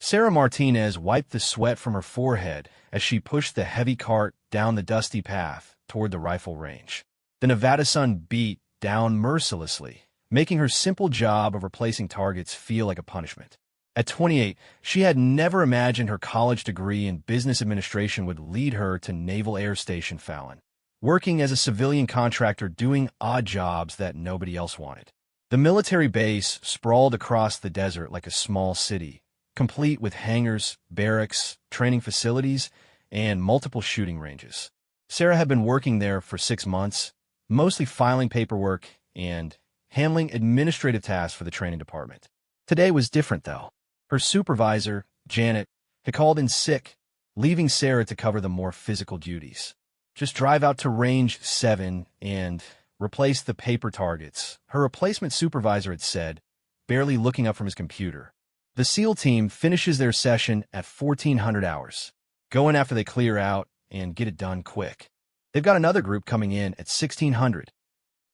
Sarah Martinez wiped the sweat from her forehead as she pushed the heavy cart down the dusty path toward the rifle range. The Nevada sun beat down mercilessly, making her simple job of replacing targets feel like a punishment. At 28, she had never imagined her college degree in business administration would lead her to Naval Air Station Fallon, working as a civilian contractor doing odd jobs that nobody else wanted. The military base sprawled across the desert like a small city, complete with hangars, barracks, training facilities, and multiple shooting ranges. Sarah had been working there for 6 months, mostly filing paperwork and handling administrative tasks for the training department. Today was different, though. Her supervisor, Janet, had called in sick, leaving Sarah to cover the more physical duties. Just drive out to Range 7 and replace the paper targets, her replacement supervisor had said, barely looking up from his computer. The SEAL team finishes their session at 1400 hours. Go in after they clear out and get it done quick. They've got another group coming in at 1600.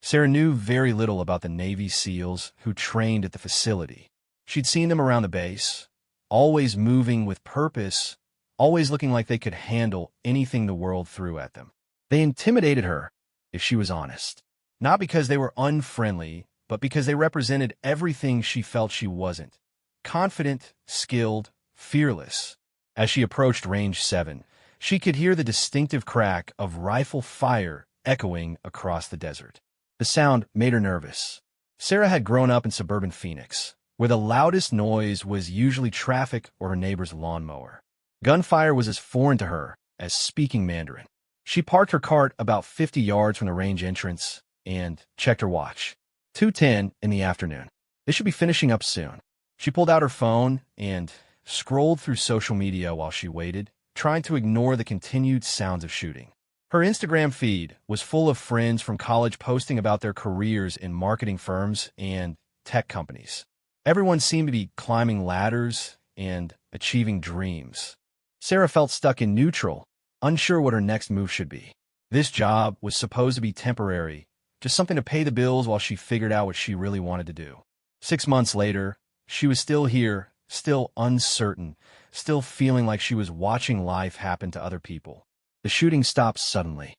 Sarah knew very little about the Navy SEALs who trained at the facility. She'd seen them around the base, always moving with purpose, always looking like they could handle anything the world threw at them. They intimidated her, if she was honest. Not because they were unfriendly, but because they represented everything she felt she wasn't. Confident, skilled, fearless. As she approached Range 7, she could hear the distinctive crack of rifle fire echoing across the desert. The sound made her nervous. Sarah had grown up in suburban Phoenix, where the loudest noise was usually traffic or her neighbor's lawnmower. Gunfire was as foreign to her as speaking Mandarin. She parked her cart about 50 yards from the range entrance and checked her watch. 2:10 in the afternoon. They should be finishing up soon. She pulled out her phone and scrolled through social media while she waited, trying to ignore the continued sounds of shooting. Her Instagram feed was full of friends from college posting about their careers in marketing firms and tech companies. Everyone seemed to be climbing ladders and achieving dreams. Sarah felt stuck in neutral, unsure what her next move should be. This job was supposed to be temporary, just something to pay the bills while she figured out what she really wanted to do. 6 months later, she was still here, still uncertain, still feeling like she was watching life happen to other people. The shooting stopped suddenly.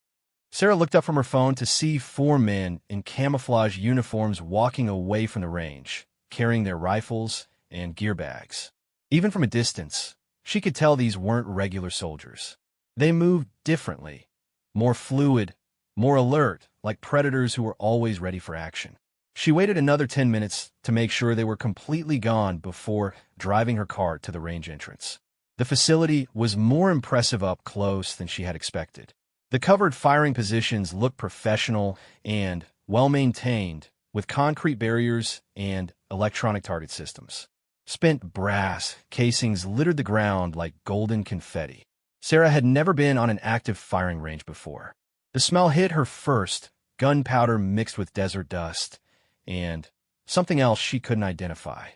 Sarah looked up from her phone to see 4 men in camouflage uniforms walking away from the range, carrying their rifles and gear bags. Even from a distance, she could tell these weren't regular soldiers. They moved differently, more fluid, more alert, like predators who were always ready for action. She waited another 10 minutes to make sure they were completely gone before driving her cart to the range entrance. The facility was more impressive up close than she had expected. The covered firing positions looked professional and well-maintained, with concrete barriers and electronic target systems. Spent brass casings littered the ground like golden confetti. Sarah had never been on an active firing range before. The smell hit her first, gunpowder mixed with desert dust, and something else she couldn't identify.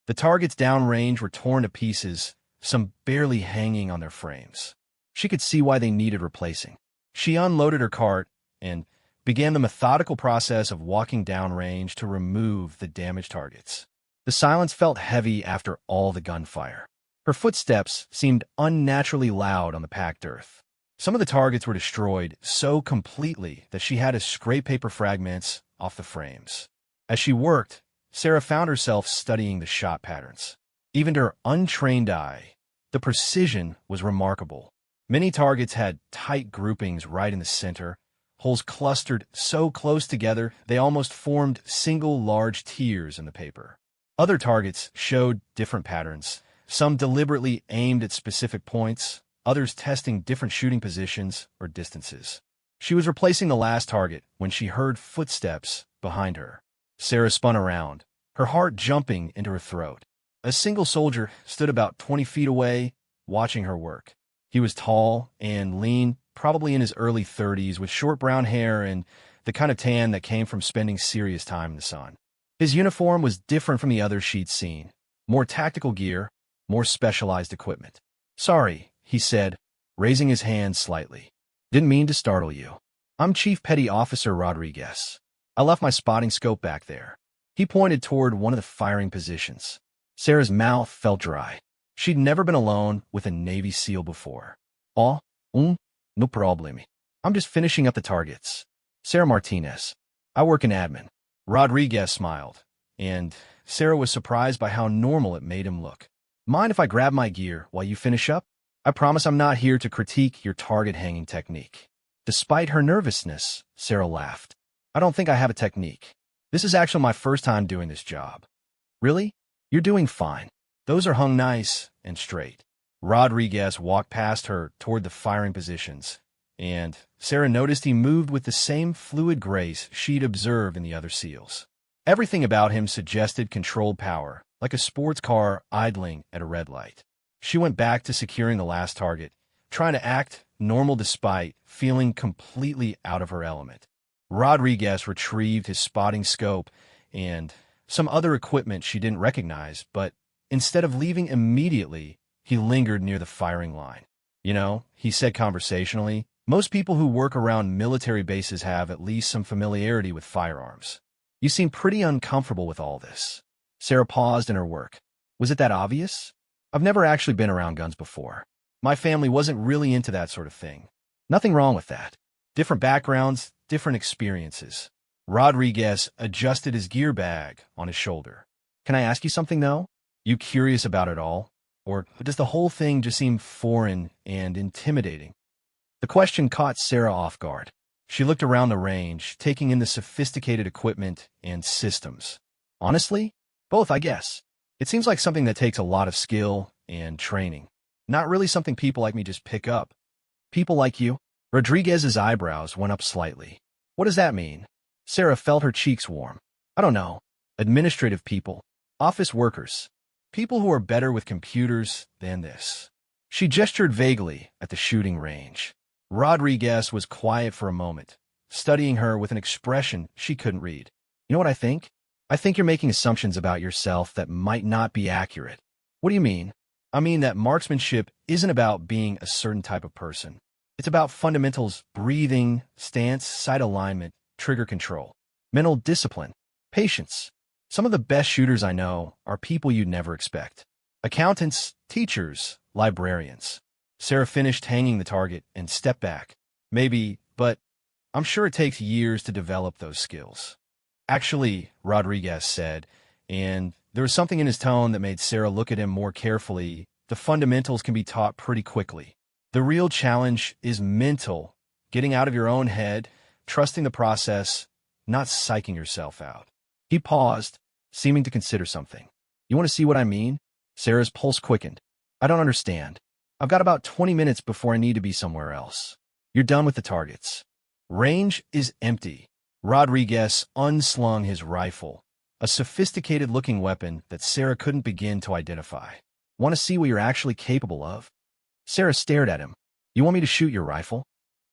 The targets downrange were torn to pieces, some barely hanging on their frames. She could see why they needed replacing. She unloaded her cart and began the methodical process of walking downrange to remove the damaged targets. The silence felt heavy after all the gunfire. Her footsteps seemed unnaturally loud on the packed earth. Some of the targets were destroyed so completely that she had to scrape paper fragments off the frames. As she worked, Sarah found herself studying the shot patterns. Even to her untrained eye, the precision was remarkable. Many targets had tight groupings right in the center, holes clustered so close together they almost formed single large tiers in the paper. Other targets showed different patterns, some deliberately aimed at specific points, others testing different shooting positions or distances. She was replacing the last target when she heard footsteps behind her. Sarah spun around, her heart jumping into her throat. A single soldier stood about 20 feet away, watching her work. He was tall and lean, probably in his early 30s, with short brown hair and the kind of tan that came from spending serious time in the sun. His uniform was different from the others she'd seen. More tactical gear, more specialized equipment. "Sorry," he said, raising his hand slightly. "Didn't mean to startle you. I'm Chief Petty Officer Rodriguez. I left my spotting scope back there." He pointed toward one of the firing positions. Sarah's mouth felt dry. She'd never been alone with a Navy SEAL before. Oh, no problemi. I'm just finishing up the targets. Sarah Martinez. I work in admin. Rodriguez smiled, and Sarah was surprised by how normal it made him look. Mind if I grab my gear while you finish up? I promise I'm not here to critique your target hanging technique. Despite her nervousness, Sarah laughed. I don't think I have a technique. This is actually my first time doing this job. Really? You're doing fine. Those are hung nice and straight. Rodriguez walked past her toward the firing positions, and Sarah noticed he moved with the same fluid grace she'd observed in the other SEALs. Everything about him suggested controlled power, like a sports car idling at a red light. She went back to securing the last target, trying to act normal despite feeling completely out of her element. Rodriguez retrieved his spotting scope and some other equipment she didn't recognize, but instead of leaving immediately, he lingered near the firing line. You know, he said conversationally, most people who work around military bases have at least some familiarity with firearms. You seem pretty uncomfortable with all this. Sarah paused in her work. Was it that obvious? I've never actually been around guns before. My family wasn't really into that sort of thing. Nothing wrong with that. Different backgrounds, different experiences. Rodriguez adjusted his gear bag on his shoulder. Can I ask you something, though? You curious about it all? Or does the whole thing just seem foreign and intimidating? The question caught Sarah off guard. She looked around the range, taking in the sophisticated equipment and systems. Honestly, both, I guess. It seems like something that takes a lot of skill and training. Not really something people like me just pick up. People like you? Rodriguez's eyebrows went up slightly. What does that mean? Sarah felt her cheeks warm. I don't know. Administrative people. Office workers. People who are better with computers than this. She gestured vaguely at the shooting range. Rodriguez was quiet for a moment, studying her with an expression she couldn't read. You know what I think? I think you're making assumptions about yourself that might not be accurate. What do you mean? I mean that marksmanship isn't about being a certain type of person. It's about fundamentals: breathing, stance, sight alignment, trigger control, mental discipline, patience. Some of the best shooters I know are people you'd never expect. Accountants, teachers, librarians. Sarah finished hanging the target and stepped back. Maybe, but I'm sure it takes years to develop those skills. Actually, Rodriguez said, and there was something in his tone that made Sarah look at him more carefully. The fundamentals can be taught pretty quickly. The real challenge is mental, getting out of your own head, trusting the process, not psyching yourself out. He paused, seeming to consider something. You want to see what I mean? Sarah's pulse quickened. I don't understand. I've got about 20 minutes before I need to be somewhere else. You're done with the targets. Range is empty. Rodriguez unslung his rifle, a sophisticated-looking weapon that Sarah couldn't begin to identify. Want to see what you're actually capable of? Sarah stared at him. You want me to shoot your rifle?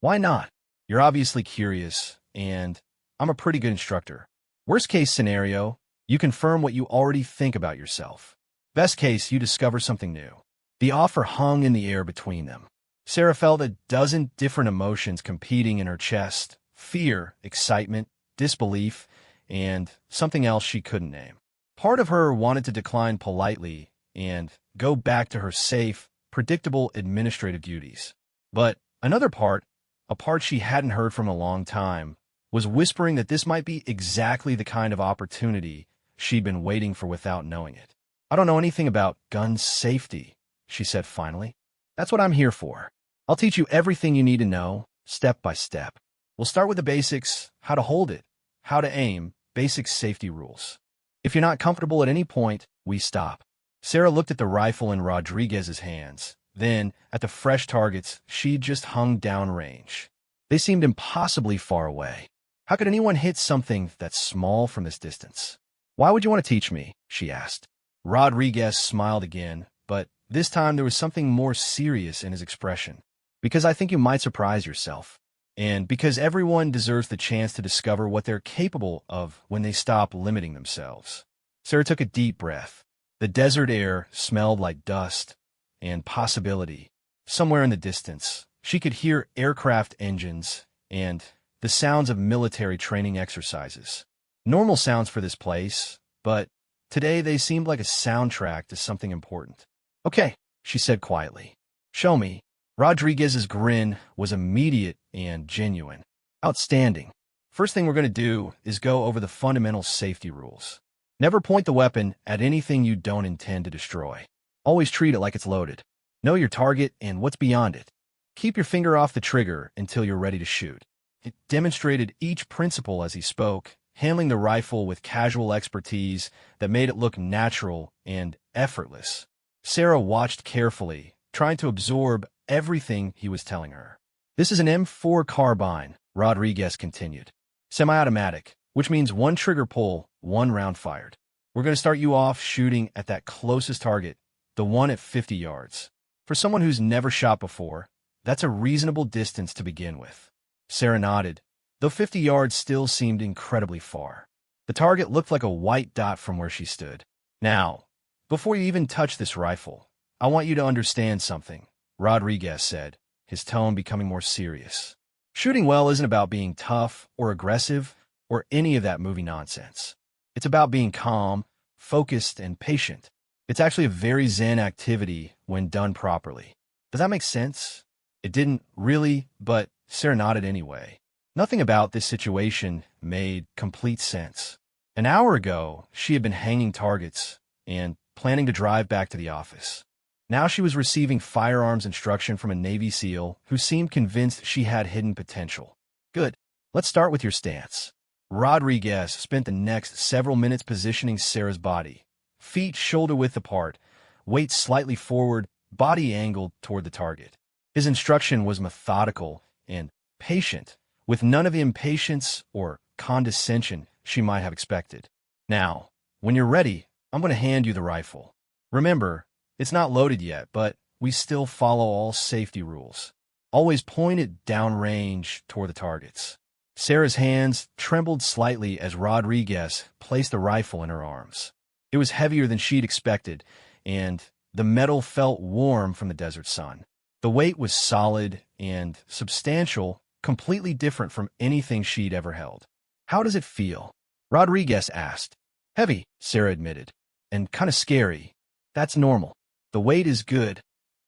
Why not? You're obviously curious, and I'm a pretty good instructor. Worst case scenario, you confirm what you already think about yourself. Best case, you discover something new. The offer hung in the air between them. Sarah felt a dozen different emotions competing in her chest: fear, excitement, disbelief, and something else she couldn't name. Part of her wanted to decline politely and go back to her safe, predictable administrative duties. But another part, a part she hadn't heard from in a long time, was whispering that this might be exactly the kind of opportunity she'd been waiting for without knowing it. I don't know anything about gun safety, she said finally. That's what I'm here for. I'll teach you everything you need to know, step by step. We'll start with the basics: how to hold it, how to aim, basic safety rules. If you're not comfortable at any point, we stop. Sarah looked at the rifle in Rodriguez's hands, then at the fresh targets she'd just hung downrange. They seemed impossibly far away. How could anyone hit something that small from this distance? Why would you want to teach me? She asked. Rodriguez smiled again, but this time there was something more serious in his expression. Because I think you might surprise yourself. And because everyone deserves the chance to discover what they're capable of when they stop limiting themselves. Sarah took a deep breath. The desert air smelled like dust and possibility. Somewhere in the distance, she could hear aircraft engines and the sounds of military training exercises. Normal sounds for this place, but today they seemed like a soundtrack to something important. Okay, she said quietly. Show me. Rodriguez's grin was immediate and genuine. Outstanding. First thing we're going to do is go over the fundamental safety rules. Never point the weapon at anything you don't intend to destroy. Always treat it like it's loaded. Know your target and what's beyond it. Keep your finger off the trigger until you're ready to shoot. It demonstrated each principle as he spoke, handling the rifle with casual expertise that made it look natural and effortless. Sarah watched carefully, trying to absorb everything he was telling her. This is an M4 carbine, Rodriguez continued. Semi-automatic, which means one trigger pull, one round fired. We're going to start you off shooting at that closest target, the one at 50 yards. For someone who's never shot before, that's a reasonable distance to begin with. Sarah nodded, though 50 yards still seemed incredibly far. The target looked like a white dot from where she stood. Now, before you even touch this rifle, I want you to understand something, Rodriguez said, his tone becoming more serious. Shooting well isn't about being tough or aggressive or any of that movie nonsense. It's about being calm, focused, and patient. It's actually a very zen activity when done properly. Does that make sense? It didn't really, but Sarah nodded anyway. Nothing about this situation made complete sense. An hour ago, she had been hanging targets and planning to drive back to the office. Now she was receiving firearms instruction from a Navy SEAL who seemed convinced she had hidden potential. Good. Let's start with your stance. Rodriguez spent the next several minutes positioning Sarah's body. Feet shoulder-width apart, weight slightly forward, body angled toward the target. His instruction was methodical and patient, with none of the impatience or condescension she might have expected. Now, when you're ready, I'm going to hand you the rifle. Remember, it's not loaded yet, but we still follow all safety rules. Always point it downrange toward the targets. Sarah's hands trembled slightly as Rodriguez placed the rifle in her arms. It was heavier than she'd expected, and the metal felt warm from the desert sun. The weight was solid and substantial, completely different from anything she'd ever held. How does it feel? Rodriguez asked. Heavy, Sarah admitted, and kind of scary. That's normal. The weight is good.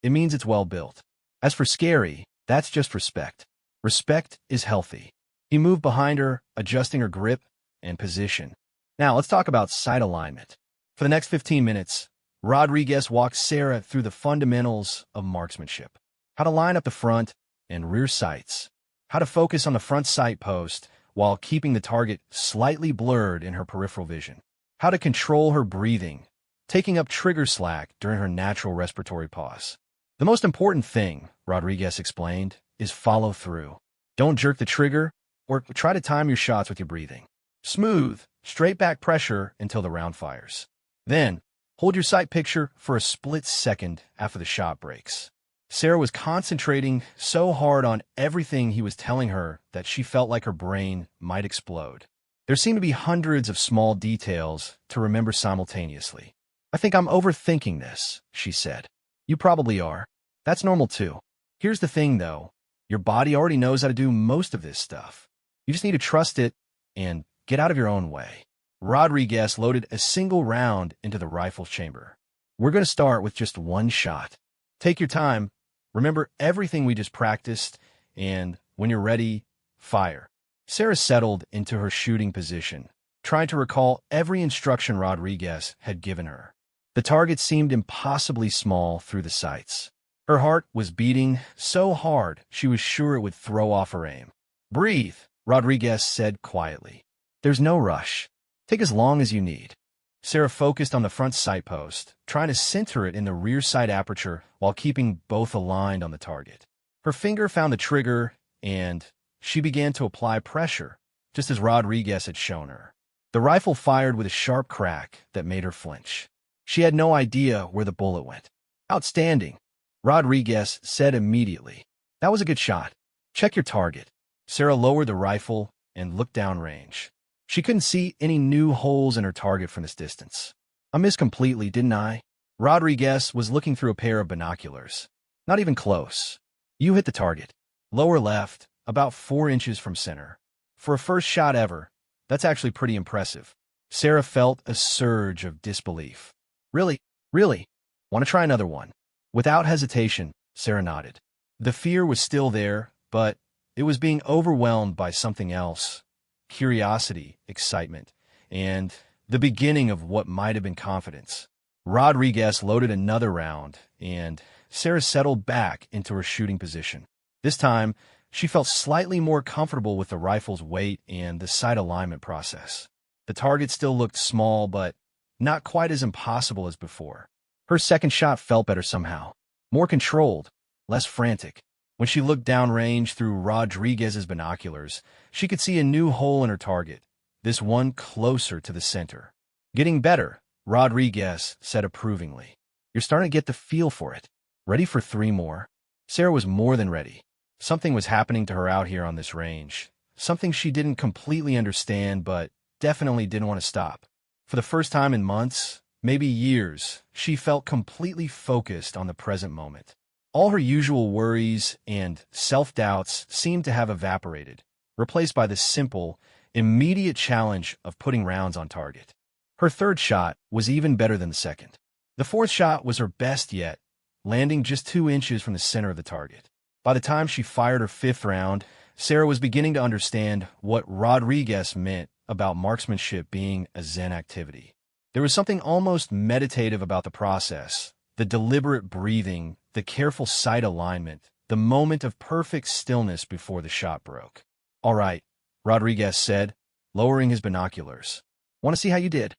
It means it's well built. As for scary, that's just respect. Respect is healthy. He moved behind her, adjusting her grip and position. Now let's talk about sight alignment. For the next 15 minutes, Rodriguez walked Sarah through the fundamentals of marksmanship. How to line up the front and rear sights. How to focus on the front sight post while keeping the target slightly blurred in her peripheral vision. How to control her breathing, taking up trigger slack during her natural respiratory pause. The most important thing, Rodriguez explained, is follow through. Don't jerk the trigger or try to time your shots with your breathing. Smooth, straight back pressure until the round fires. Then, hold your sight picture for a split second after the shot breaks. Sarah was concentrating so hard on everything he was telling her that she felt like her brain might explode. There seemed to be hundreds of small details to remember simultaneously. I think I'm overthinking this, she said. You probably are. That's normal too. Here's the thing though. Your body already knows how to do most of this stuff. You just need to trust it and get out of your own way. Rodriguez loaded a single round into the rifle chamber. We're going to start with just one shot. Take your time. Remember everything we just practiced, and when you're ready, fire. Sarah settled into her shooting position, trying to recall every instruction Rodriguez had given her. The target seemed impossibly small through the sights. Her heart was beating so hard she was sure it would throw off her aim. Breathe, Rodriguez said quietly. There's no rush. Take as long as you need. Sarah focused on the front sight post, trying to center it in the rear sight aperture while keeping both aligned on the target. Her finger found the trigger, and she began to apply pressure, just as Rodriguez had shown her. The rifle fired with a sharp crack that made her flinch. She had no idea where the bullet went. Outstanding, Rodriguez said immediately. That was a good shot. Check your target. Sarah lowered the rifle and looked downrange. She couldn't see any new holes in her target from this distance. I missed completely, didn't I? Rodriguez was looking through a pair of binoculars. Not even close. You hit the target. Lower left, about 4 inches from center. For a first shot ever, that's actually pretty impressive. Sarah felt a surge of disbelief. Really? Really? Want to try another one? Without hesitation, Sarah nodded. The fear was still there, but it was being overwhelmed by something else. Curiosity, excitement, and the beginning of what might have been confidence. Rodriguez loaded another round, and Sarah settled back into her shooting position. This time, she felt slightly more comfortable with the rifle's weight and the sight alignment process. The target still looked small, but not quite as impossible as before. Her second shot felt better somehow, more controlled, less frantic. When she looked downrange through Rodriguez's binoculars, she could see a new hole in her target, this one closer to the center. Getting better, Rodriguez said approvingly. You're starting to get the feel for it. Ready for 3 more? Sarah was more than ready. Something was happening to her out here on this range. Something she didn't completely understand, but definitely didn't want to stop. For the first time in months, maybe years, she felt completely focused on the present moment. All her usual worries and self-doubts seemed to have evaporated, replaced by the simple, immediate challenge of putting rounds on target. Her third shot was even better than the second. The fourth shot was her best yet, landing just 2 inches from the center of the target. By the time she fired her 5th round, Sarah was beginning to understand what Rodriguez meant about marksmanship being a Zen activity. There was something almost meditative about the process, the deliberate breathing, the careful sight alignment, the moment of perfect stillness before the shot broke. All right, Rodriguez said, lowering his binoculars. Want to see how you did?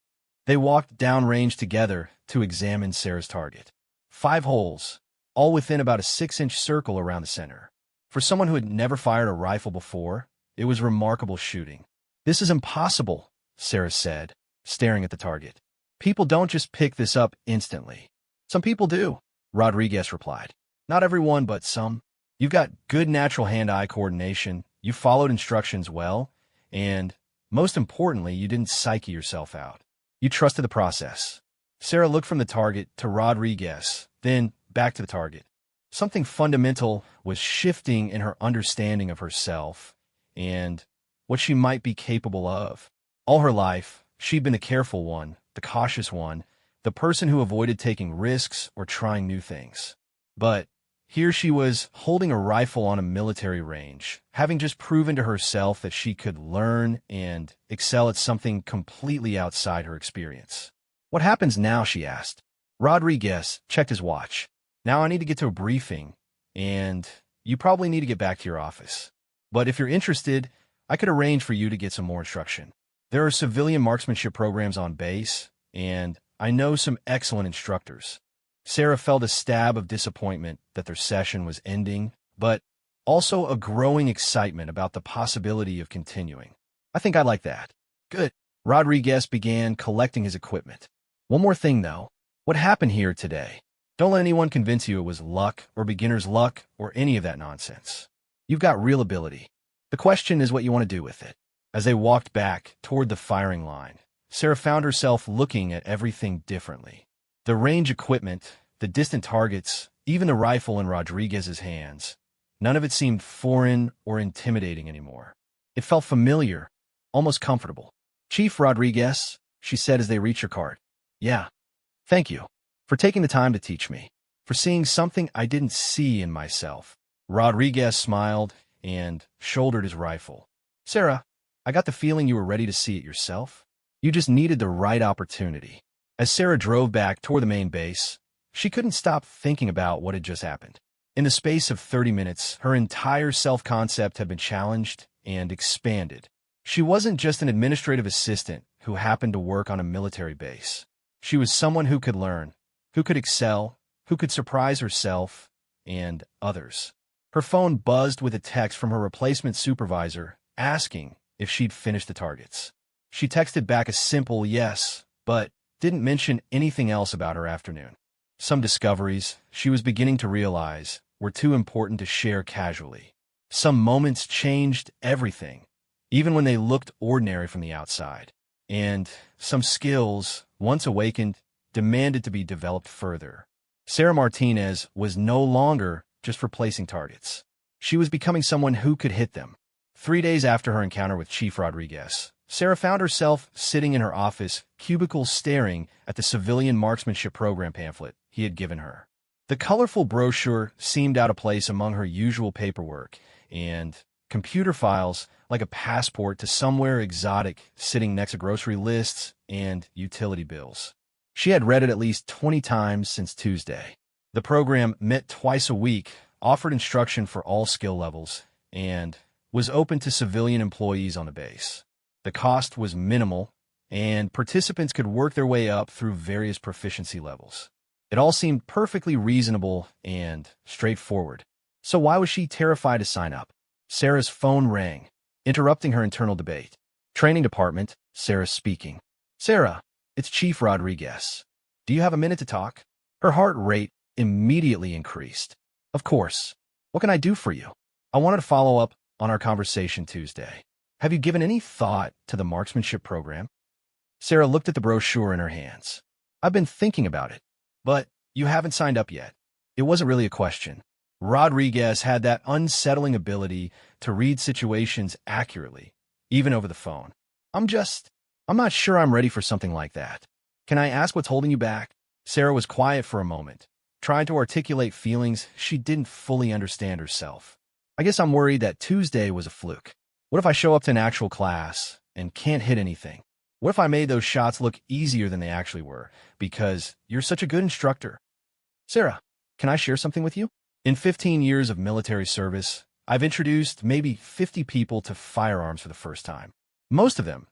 They walked downrange together to examine Sarah's target. 5 holes, all within about a 6-inch circle around the center. For someone who had never fired a rifle before, it was remarkable shooting. This is impossible, Sarah said, staring at the target. People don't just pick this up instantly. Some people do, Rodriguez replied. Not everyone, but some. You've got good natural hand-eye coordination, you followed instructions well, and, most importantly, you didn't psyche yourself out. You trusted the process. Sarah looked from the target to Rodriguez, then back to the target. Something fundamental was shifting in her understanding of herself and what she might be capable of. All her life, she'd been the careful one, the cautious one, the person who avoided taking risks or trying new things. But here she was holding a rifle on a military range, having just proven to herself that she could learn and excel at something completely outside her experience. What happens now, she asked. Rodriguez checked his watch. Now I need to get to a briefing, and you probably need to get back to your office. But if you're interested, I could arrange for you to get some more instruction. There are civilian marksmanship programs on base, and I know some excellent instructors. Sarah felt a stab of disappointment that their session was ending, but also a growing excitement about the possibility of continuing. I think I'd like that. Good. Rodriguez began collecting his equipment. One more thing, though. What happened here today? Don't let anyone convince you it was luck or beginner's luck or any of that nonsense. You've got real ability. The question is what you want to do with it. As they walked back toward the firing line, Sarah found herself looking at everything differently. The range equipment, the distant targets, even the rifle in Rodriguez's hands, none of it seemed foreign or intimidating anymore. It felt familiar, almost comfortable. Chief Rodriguez, she said as they reached her cart. Yeah. Thank you. For taking the time to teach me. For seeing something I didn't see in myself. Rodriguez smiled and shouldered his rifle. Sarah, I got the feeling you were ready to see it yourself. You just needed the right opportunity. As Sarah drove back toward the main base, she couldn't stop thinking about what had just happened. In the space of 30 minutes, her entire self-concept had been challenged and expanded. She wasn't just an administrative assistant who happened to work on a military base. She was someone who could learn, who could excel, who could surprise herself and others. Her phone buzzed with a text from her replacement supervisor asking if she'd finished the targets. She texted back a simple yes, but didn't mention anything else about her afternoon. Some discoveries, she was beginning to realize, were too important to share casually. Some moments changed everything, even when they looked ordinary from the outside. And some skills, once awakened, demanded to be developed further. Sarah Martinez was no longer just replacing targets. She was becoming someone who could hit them. 3 days after her encounter with Chief Rodriguez, Sarah found herself sitting in her office cubicle staring at the civilian marksmanship program pamphlet he had given her. The colorful brochure seemed out of place among her usual paperwork and computer files, like a passport to somewhere exotic sitting next to grocery lists and utility bills. She had read it at least 20 times since Tuesday. The program met twice a week, offered instruction for all skill levels, and was open to civilian employees on the base. The cost was minimal, and participants could work their way up through various proficiency levels. It all seemed perfectly reasonable and straightforward. So why was she terrified to sign up? Sarah's phone rang, interrupting her internal debate. Training department, Sarah speaking. Sarah, it's Chief Rodriguez. Do you have a minute to talk? Her heart rate immediately increased. Of course. What can I do for you? I wanted to follow up on our conversation Tuesday. Have you given any thought to the marksmanship program? Sarah looked at the brochure in her hands. I've been thinking about it, but you haven't signed up yet. It wasn't really a question. Rodriguez had that unsettling ability to read situations accurately, even over the phone. I'm not sure I'm ready for something like that. Can I ask what's holding you back? Sarah was quiet for a moment, trying to articulate feelings she didn't fully understand herself. I guess I'm worried that Tuesday was a fluke. What if I show up to an actual class and can't hit anything? What if I made those shots look easier than they actually were because you're such a good instructor? Sarah, can I share something with you? In 15 years of military service, I've introduced maybe 50 people to firearms for the first time. Most of them,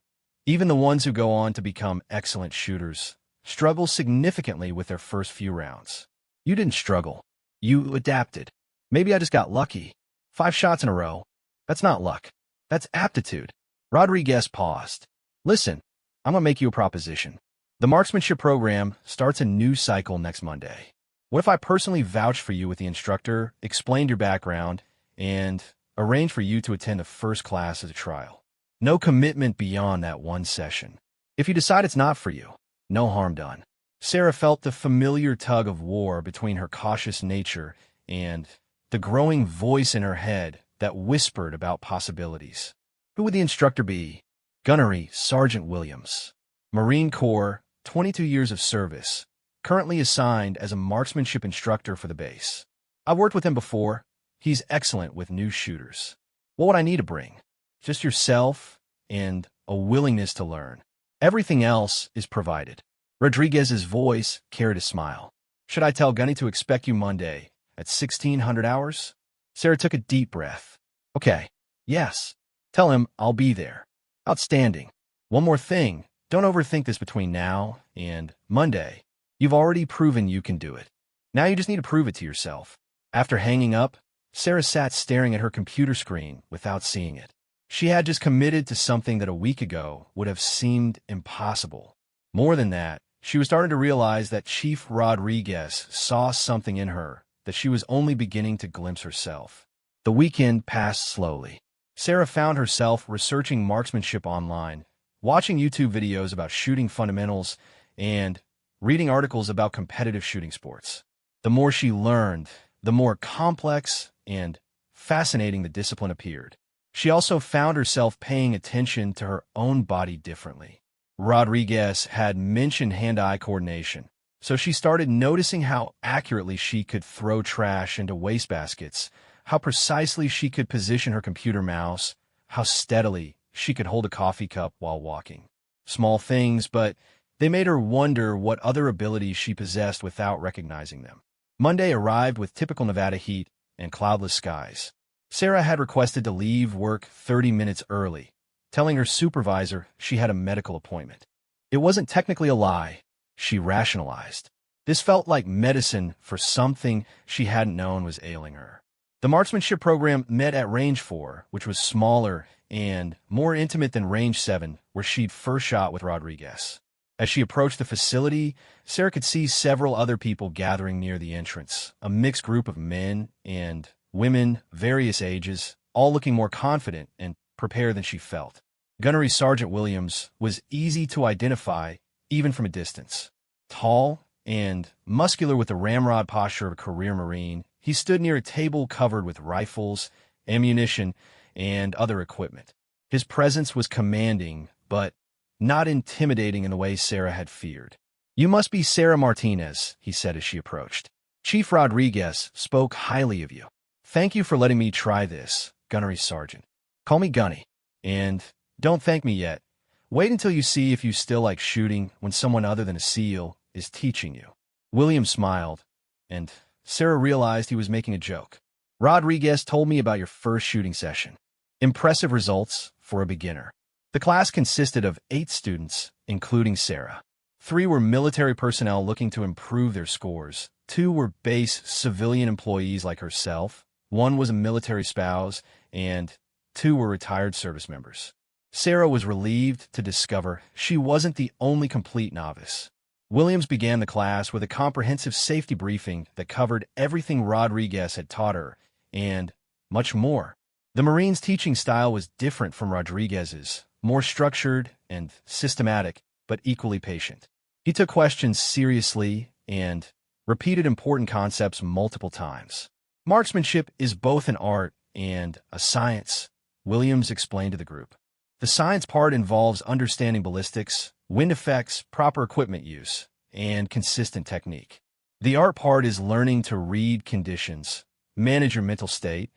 even the ones who go on to become excellent shooters, struggle significantly with their first few rounds. You didn't struggle. You adapted. Maybe I just got lucky. 5 shots in a row. That's not luck. That's aptitude. Rodriguez paused. Listen, I'm going to make you a proposition. The marksmanship program starts a new cycle next Monday. What if I personally vouched for you with the instructor, explained your background, and arranged for you to attend a first class as a trial? No commitment beyond that one session. If you decide it's not for you, no harm done. Sarah felt the familiar tug of war between her cautious nature and the growing voice in her head that whispered about possibilities. Who would the instructor be? Gunnery Sergeant Williams. Marine Corps, 22 years of service. Currently assigned as a marksmanship instructor for the base. I've worked with him before. He's excellent with new shooters. What would I need to bring? Just yourself and a willingness to learn. Everything else is provided. Rodriguez's voice carried a smile. Should I tell Gunny to expect you Monday at 1600 hours? Sarah took a deep breath. Okay, yes. Tell him I'll be there. Outstanding. One more thing. Don't overthink this between now and Monday. You've already proven you can do it. Now you just need to prove it to yourself. After hanging up, Sarah sat staring at her computer screen without seeing it. She had just committed to something that a week ago would have seemed impossible. More than that, she was starting to realize that Chief Rodriguez saw something in her that she was only beginning to glimpse herself. The weekend passed slowly. Sarah found herself researching marksmanship online, watching YouTube videos about shooting fundamentals, and reading articles about competitive shooting sports. The more she learned, the more complex and fascinating the discipline appeared. She also found herself paying attention to her own body differently. Rodriguez had mentioned hand-eye coordination, so she started noticing how accurately she could throw trash into wastebaskets, how precisely she could position her computer mouse, how steadily she could hold a coffee cup while walking. Small things, but they made her wonder what other abilities she possessed without recognizing them. Monday arrived with typical Nevada heat and cloudless skies. Sarah had requested to leave work 30 minutes early, telling her supervisor she had a medical appointment. It wasn't technically a lie, she rationalized. This felt like medicine for something she hadn't known was ailing her. The marksmanship program met at Range 4, which was smaller and more intimate than Range 7, where she'd first shot with Rodriguez. As she approached the facility, Sarah could see several other people gathering near the entrance, a mixed group of men and women, various ages, all looking more confident and prepared than she felt. Gunnery Sergeant Williams was easy to identify, even from a distance. Tall and muscular with the ramrod posture of a career Marine, he stood near a table covered with rifles, ammunition, and other equipment. His presence was commanding, but not intimidating in the way Sarah had feared. "You must be Sarah Martinez," he said as she approached. "Chief Rodriguez spoke highly of you. Thank you for letting me try this, Gunnery Sergeant. Call me Gunny. And don't thank me yet. Wait until you see if you still like shooting when someone other than a SEAL is teaching you." William smiled, and Sarah realized he was making a joke. "Rodriguez told me about your first shooting session. Impressive results for a beginner." The class consisted of 8 students, including Sarah. 3 were military personnel looking to improve their scores. 2 were base civilian employees like herself. 1 was a military spouse, and 2 were retired service members. Sarah was relieved to discover she wasn't the only complete novice. Williams began the class with a comprehensive safety briefing that covered everything Rodriguez had taught her, and much more. The Marines' teaching style was different from Rodriguez's, more structured and systematic, but equally patient. He took questions seriously and repeated important concepts multiple times. "Marksmanship is both an art and a science," Williams explained to the group. "The science part involves understanding ballistics, wind effects, proper equipment use, and consistent technique. The art part is learning to read conditions, manage your mental state,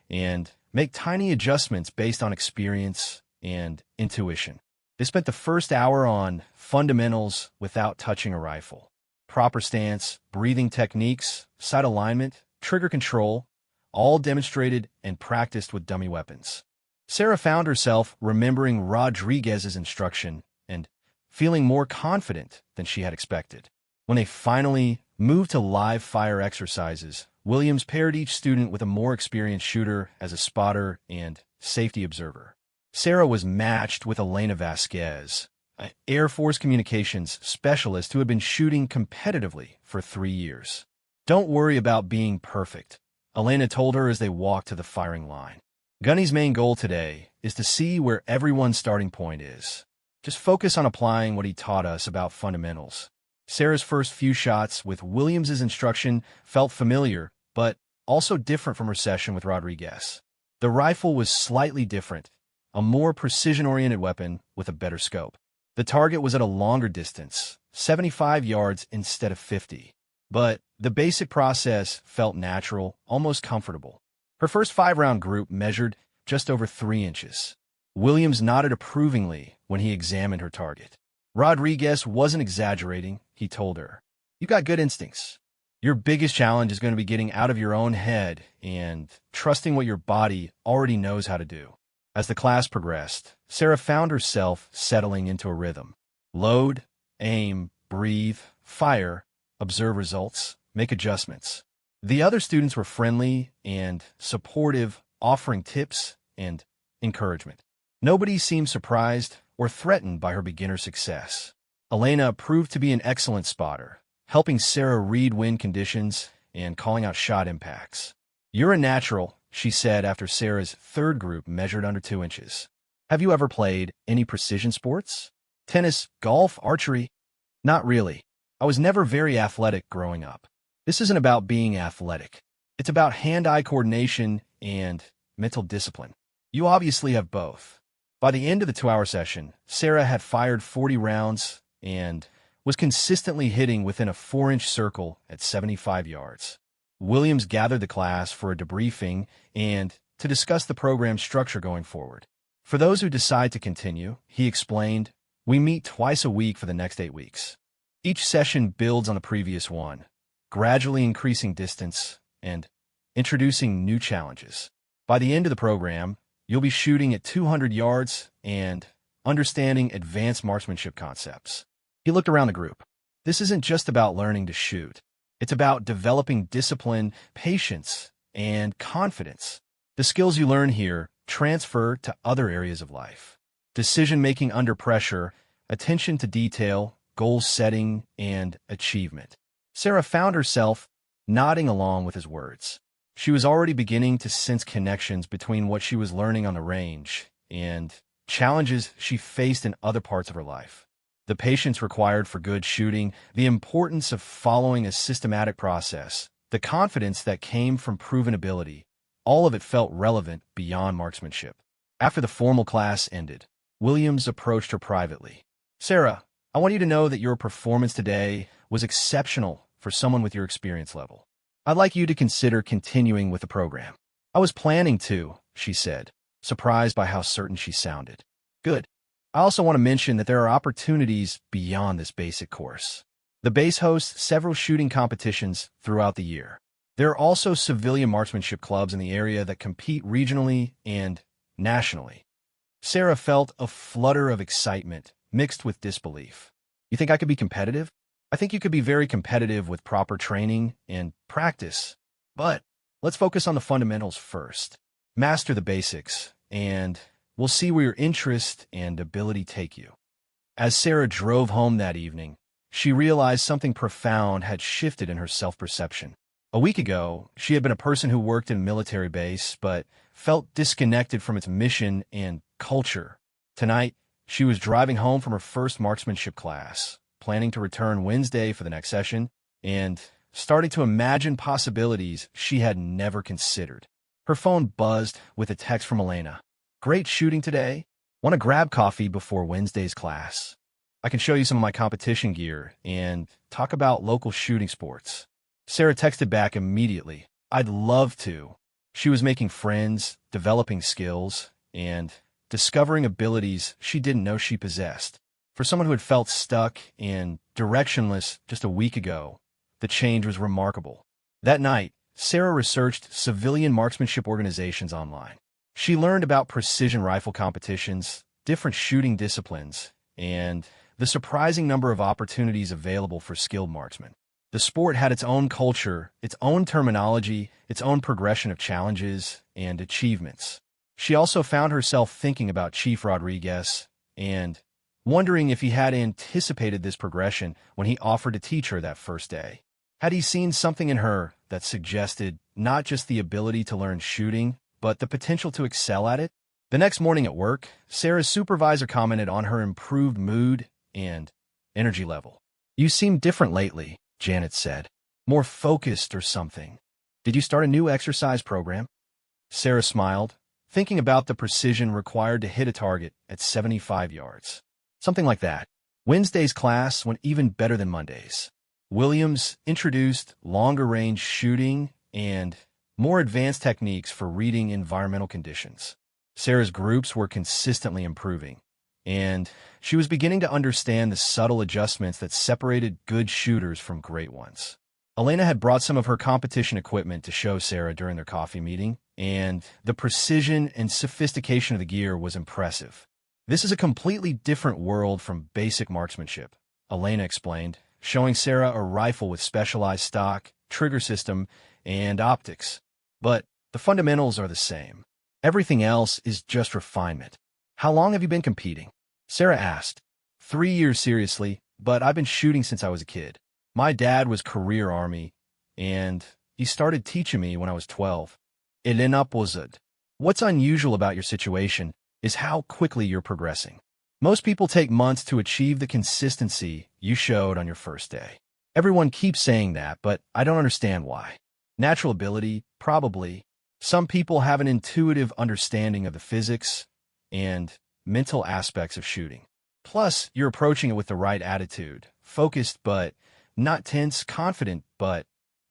and make tiny adjustments based on experience and intuition." They spent the first hour on fundamentals without touching a rifle. Proper stance, breathing techniques, sight alignment, trigger control, all demonstrated and practiced with dummy weapons. Sarah found herself remembering Rodriguez's instruction and feeling more confident than she had expected. When they finally moved to live fire exercises, Williams paired each student with a more experienced shooter as a spotter and safety observer. Sarah was matched with Elena Vasquez, an Air Force communications specialist who had been shooting competitively for 3 years. "Don't worry about being perfect," Elena told her as they walked to the firing line. "Gunny's main goal today is to see where everyone's starting point is. Just focus on applying what he taught us about fundamentals." Sarah's first few shots with Williams's instruction felt familiar, but also different from her session with Rodriguez. The rifle was slightly different, a more precision-oriented weapon with a better scope. The target was at a longer distance, 75 yards instead of 50. But the basic process felt natural, almost comfortable. Her first 5-round group measured just over 3 inches. Williams nodded approvingly when he examined her target. Rodriguez wasn't exaggerating, he told her. "You got good instincts. Your biggest challenge is going to be getting out of your own head and trusting what your body already knows how to do." As the class progressed, Sarah found herself settling into a rhythm. Load, aim, breathe, fire, observe results, make adjustments. The other students were friendly and supportive, offering tips and encouragement. Nobody seemed surprised or threatened by her beginner success. Elena proved to be an excellent spotter, helping Sarah read wind conditions and calling out shot impacts. "You're a natural," she said after Sarah's third group measured under 2 inches. "Have you ever played any precision sports? Tennis, golf, archery?" "Not really. I was never very athletic growing up." "This isn't about being athletic. It's about hand-eye coordination and mental discipline. You obviously have both." By the end of the 2-hour session, Sarah had fired 40 rounds and was consistently hitting within a 4-inch circle at 75 yards. Williams gathered the class for a debriefing and to discuss the program's structure going forward. "For those who decide to continue," he explained, "we meet twice a week for the next 8 weeks. Each session builds on the previous one, gradually increasing distance and introducing new challenges. By the end of the program, you'll be shooting at 200 yards and understanding advanced marksmanship concepts." He looked around the group. "This isn't just about learning to shoot. It's about developing discipline, patience, and confidence. The skills you learn here transfer to other areas of life. Decision-making under pressure, attention to detail, goal setting, and achievement." Sarah found herself nodding along with his words. She was already beginning to sense connections between what she was learning on the range and challenges she faced in other parts of her life. The patience required for good shooting, the importance of following a systematic process, the confidence that came from proven ability, all of it felt relevant beyond marksmanship. After the formal class ended, Williams approached her privately. "Sarah, I want you to know that your performance today was exceptional for someone with your experience level. I'd like you to consider continuing with the program. I was planning to, she said, surprised by how certain she sounded. Good. I also want to mention that there are opportunities beyond this basic course. The base hosts several shooting competitions throughout the year. There are also civilian marksmanship clubs in the area that compete regionally and nationally. Sarah felt a flutter of excitement mixed with disbelief. You think I could be competitive? I think you could be very competitive with proper training and practice. But let's focus on the fundamentals first. Master the basics, and we'll see where your interest and ability take you. As Sarah drove home that evening, she realized something profound had shifted in her self-perception. A week ago, she had been a person who worked in a military base, but felt disconnected from its mission and culture. Tonight, she was driving home from her first marksmanship class, planning to return Wednesday for the next session, and starting to imagine possibilities she had never considered. Her phone buzzed with a text from Elena. Great shooting today. Want to grab coffee before Wednesday's class? I can show you some of my competition gear and talk about local shooting sports. Sarah texted back immediately. I'd love to. She was making friends, developing skills, and discovering abilities she didn't know she possessed. For someone who had felt stuck and directionless just a week ago, the change was remarkable. That night, Sarah researched civilian marksmanship organizations online. She learned about precision rifle competitions, different shooting disciplines, and the surprising number of opportunities available for skilled marksmen. The sport had its own culture, its own terminology, its own progression of challenges and achievements. She also found herself thinking about Chief Rodriguez and wondering if he had anticipated this progression when he offered to teach her that first day. Had he seen something in her that suggested not just the ability to learn shooting, but the potential to excel at it? The next morning at work, Sarah's supervisor commented on her improved mood and energy level. You seem different lately, Janet said. More focused or something. Did you start a new exercise program? Sarah smiled, thinking about the precision required to hit a target at 75 yards. Something like that. Wednesday's class went even better than Monday's. Williams introduced longer-range shooting and more advanced techniques for reading environmental conditions. Sarah's groups were consistently improving, and she was beginning to understand the subtle adjustments that separated good shooters from great ones. Elena had brought some of her competition equipment to show Sarah during their coffee meeting, and the precision and sophistication of the gear was impressive. This is a completely different world from basic marksmanship, Elena explained, showing Sarah a rifle with specialized stock, trigger system, and optics. But the fundamentals are the same. Everything else is just refinement. How long have you been competing? Sarah asked. 3 years seriously, but I've been shooting since I was a kid. My dad was career Army, and he started teaching me when I was 12. Elena posed. What's unusual about your situation is how quickly you're progressing. Most people take months to achieve the consistency you showed on your first day. Everyone keeps saying that, but I don't understand why. Natural ability, probably. Some people have an intuitive understanding of the physics and mental aspects of shooting. Plus, you're approaching it with the right attitude, focused but not tense, confident but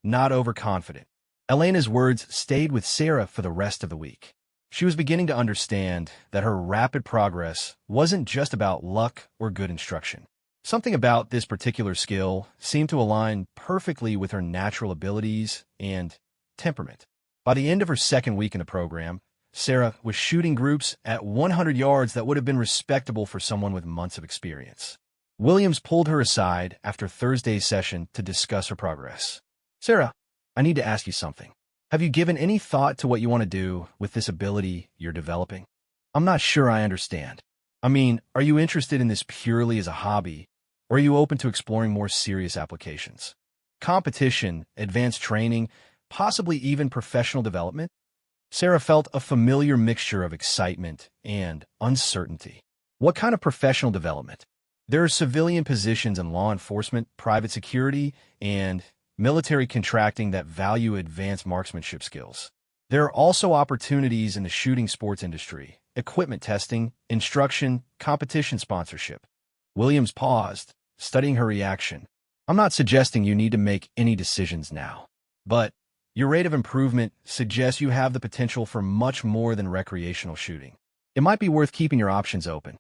not overconfident. Elena's words stayed with Sarah for the rest of the week. She was beginning to understand that her rapid progress wasn't just about luck or good instruction. Something about this particular skill seemed to align perfectly with her natural abilities and temperament. By the end of her second week in the program, Sarah was shooting groups at 100 yards that would have been respectable for someone with months of experience. Williams pulled her aside after Thursday's session to discuss her progress. Sarah, I need to ask you something. Have you given any thought to what you want to do with this ability you're developing? I'm not sure I understand. I mean, are you interested in this purely as a hobby, or are you open to exploring more serious applications? Competition, advanced training, possibly even professional development? Sarah felt a familiar mixture of excitement and uncertainty. What kind of professional development? There are civilian positions in law enforcement, private security, and military contracting that value advanced marksmanship skills. There are also opportunities in the shooting sports industry, equipment testing, instruction, competition sponsorship. Williams paused, studying her reaction. I'm not suggesting you need to make any decisions now, but your rate of improvement suggests you have the potential for much more than recreational shooting. It might be worth keeping your options open.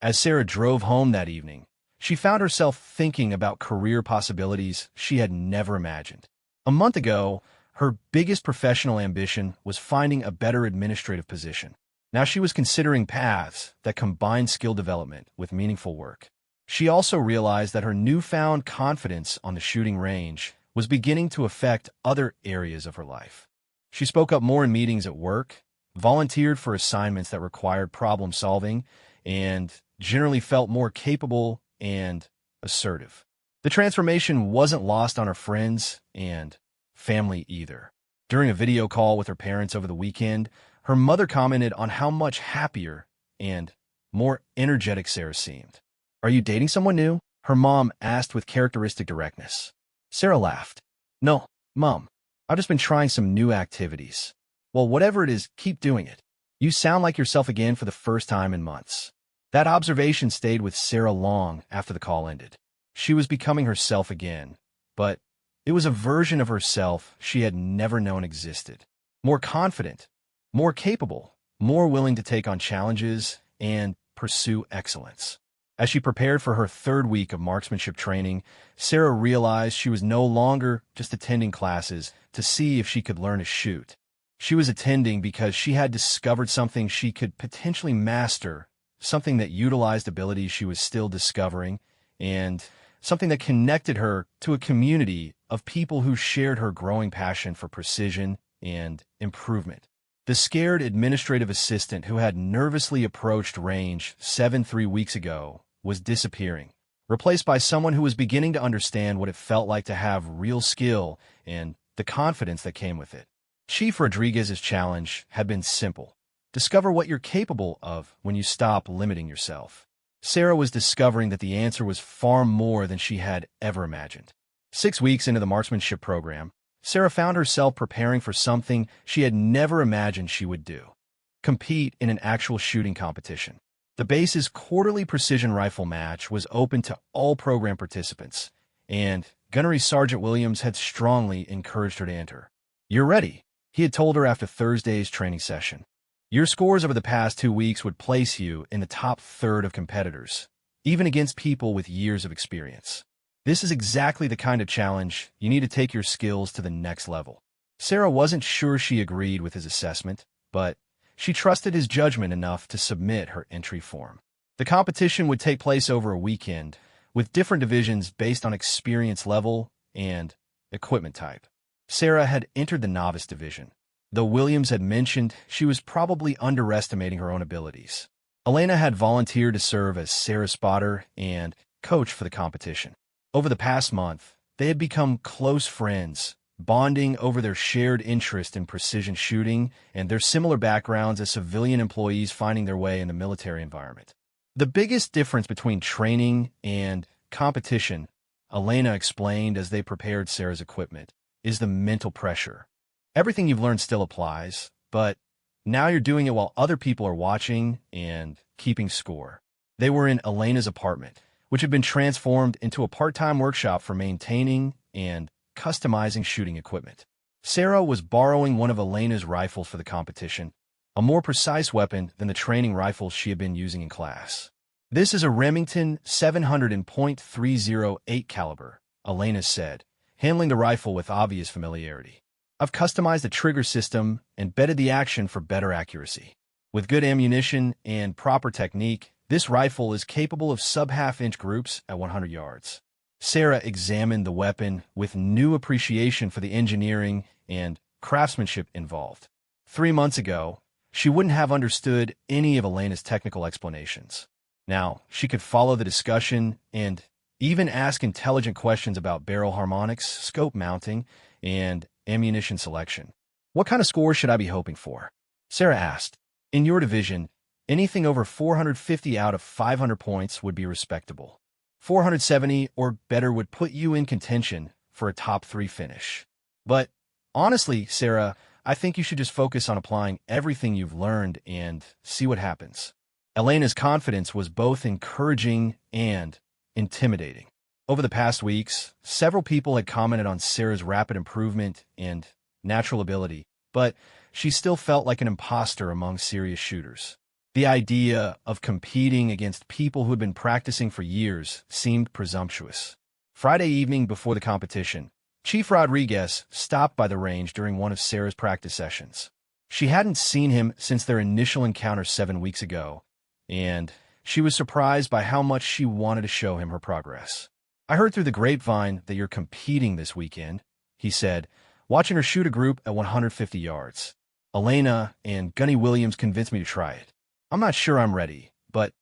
As Sarah drove home that evening, she found herself thinking about career possibilities she had never imagined. A month ago, her biggest professional ambition was finding a better administrative position. Now she was considering paths that combined skill development with meaningful work. She also realized that her newfound confidence on the shooting range was beginning to affect other areas of her life. She spoke up more in meetings at work, volunteered for assignments that required problem solving, and generally felt more capable and assertive. The transformation wasn't lost on her friends and family either. During a video call with her parents over the weekend, her mother commented on how much happier and more energetic Sarah seemed. "Are you dating someone new?" her mom asked with characteristic directness. Sarah laughed. "No, Mom. I've just been trying some new activities." "Well, whatever it is, keep doing it. You sound like yourself again for the first time in months." That observation stayed with Sarah long after the call ended. She was becoming herself again, but it was a version of herself she had never known existed. More confident, more capable, more willing to take on challenges and pursue excellence. As she prepared for her third week of marksmanship training, Sarah realized she was no longer just attending classes to see if she could learn to shoot. She was attending because she had discovered something she could potentially master, something that utilized abilities she was still discovering, and something that connected her to a community of people who shared her growing passion for precision and improvement. The scared administrative assistant who had nervously approached range 3 weeks ago was disappearing, replaced by someone who was beginning to understand what it felt like to have real skill and the confidence that came with it. Chief Rodriguez's challenge had been simple. Discover what you're capable of when you stop limiting yourself. Sarah was discovering that the answer was far more than she had ever imagined. 6 weeks into the marksmanship program, Sarah found herself preparing for something she had never imagined she would do: compete in an actual shooting competition. The base's quarterly precision rifle match was open to all program participants, and Gunnery Sergeant Williams had strongly encouraged her to enter. "You're ready," he had told her after Thursday's training session. "Your scores over the past 2 weeks would place you in the top third of competitors, even against people with years of experience. This is exactly the kind of challenge you need to take your skills to the next level." Sarah wasn't sure she agreed with his assessment, but she trusted his judgment enough to submit her entry form. The competition would take place over a weekend, with different divisions based on experience level and equipment type. Sarah had entered the novice division, though Williams had mentioned she was probably underestimating her own abilities. Elena had volunteered to serve as Sarah's spotter and coach for the competition. Over the past month, they had become close friends, bonding over their shared interest in precision shooting and their similar backgrounds as civilian employees finding their way in the military environment. The biggest difference between training and competition, Elena explained as they prepared Sarah's equipment, is the mental pressure. Everything you've learned still applies, but now you're doing it while other people are watching and keeping score. They were in Elena's apartment, which had been transformed into a part-time workshop for maintaining and customizing shooting equipment. Sarah was borrowing one of Elena's rifles for the competition, a more precise weapon than the training rifles she had been using in class. "This is a Remington 700.308 caliber, Elena said, handling the rifle with obvious familiarity. "I've customized the trigger system and bedded the action for better accuracy. With good ammunition and proper technique, this rifle is capable of sub-half-inch groups at 100 yards. Sarah examined the weapon with new appreciation for the engineering and craftsmanship involved. 3 months ago, she wouldn't have understood any of Elena's technical explanations. Now, she could follow the discussion and even ask intelligent questions about barrel harmonics, scope mounting, and ammunition selection. "What kind of score should I be hoping for?" Sarah asked. "In your division, anything over 450 out of 500 points would be respectable. 470 or better would put you in contention for a top 3 finish. But honestly, Sarah, I think you should just focus on applying everything you've learned and see what happens." Elena's confidence was both encouraging and intimidating. Over the past weeks, several people had commented on Sarah's rapid improvement and natural ability, but she still felt like an imposter among serious shooters. The idea of competing against people who had been practicing for years seemed presumptuous. Friday evening before the competition, Chief Rodriguez stopped by the range during one of Sarah's practice sessions. She hadn't seen him since their initial encounter 7 weeks ago, and she was surprised by how much she wanted to show him her progress. "I heard through the grapevine that you're competing this weekend," he said, watching her shoot a group at 150 yards. "Elena and Gunny Williams convinced me to try it. I'm not sure I'm ready, but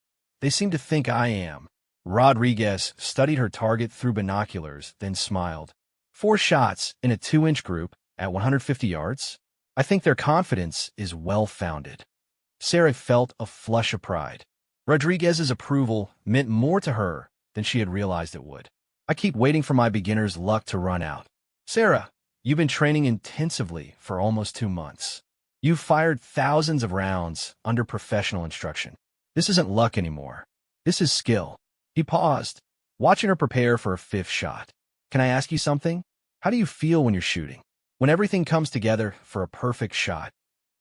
they seem to think I am." Rodriguez studied her target through binoculars, then smiled. 4 shots in a 2-inch group at 150 yards? I think their confidence is well-founded. Sarah felt a flush of pride. Rodriguez's approval meant more to her than she had realized it would. "I keep waiting for my beginner's luck to run out." "Sarah, you've been training intensively for almost 2 months. You've fired thousands of rounds under professional instruction. This isn't luck anymore. This is skill." He paused, watching her prepare for her 5th shot. "Can I ask you something? How do you feel when you're shooting? When everything comes together for a perfect shot?"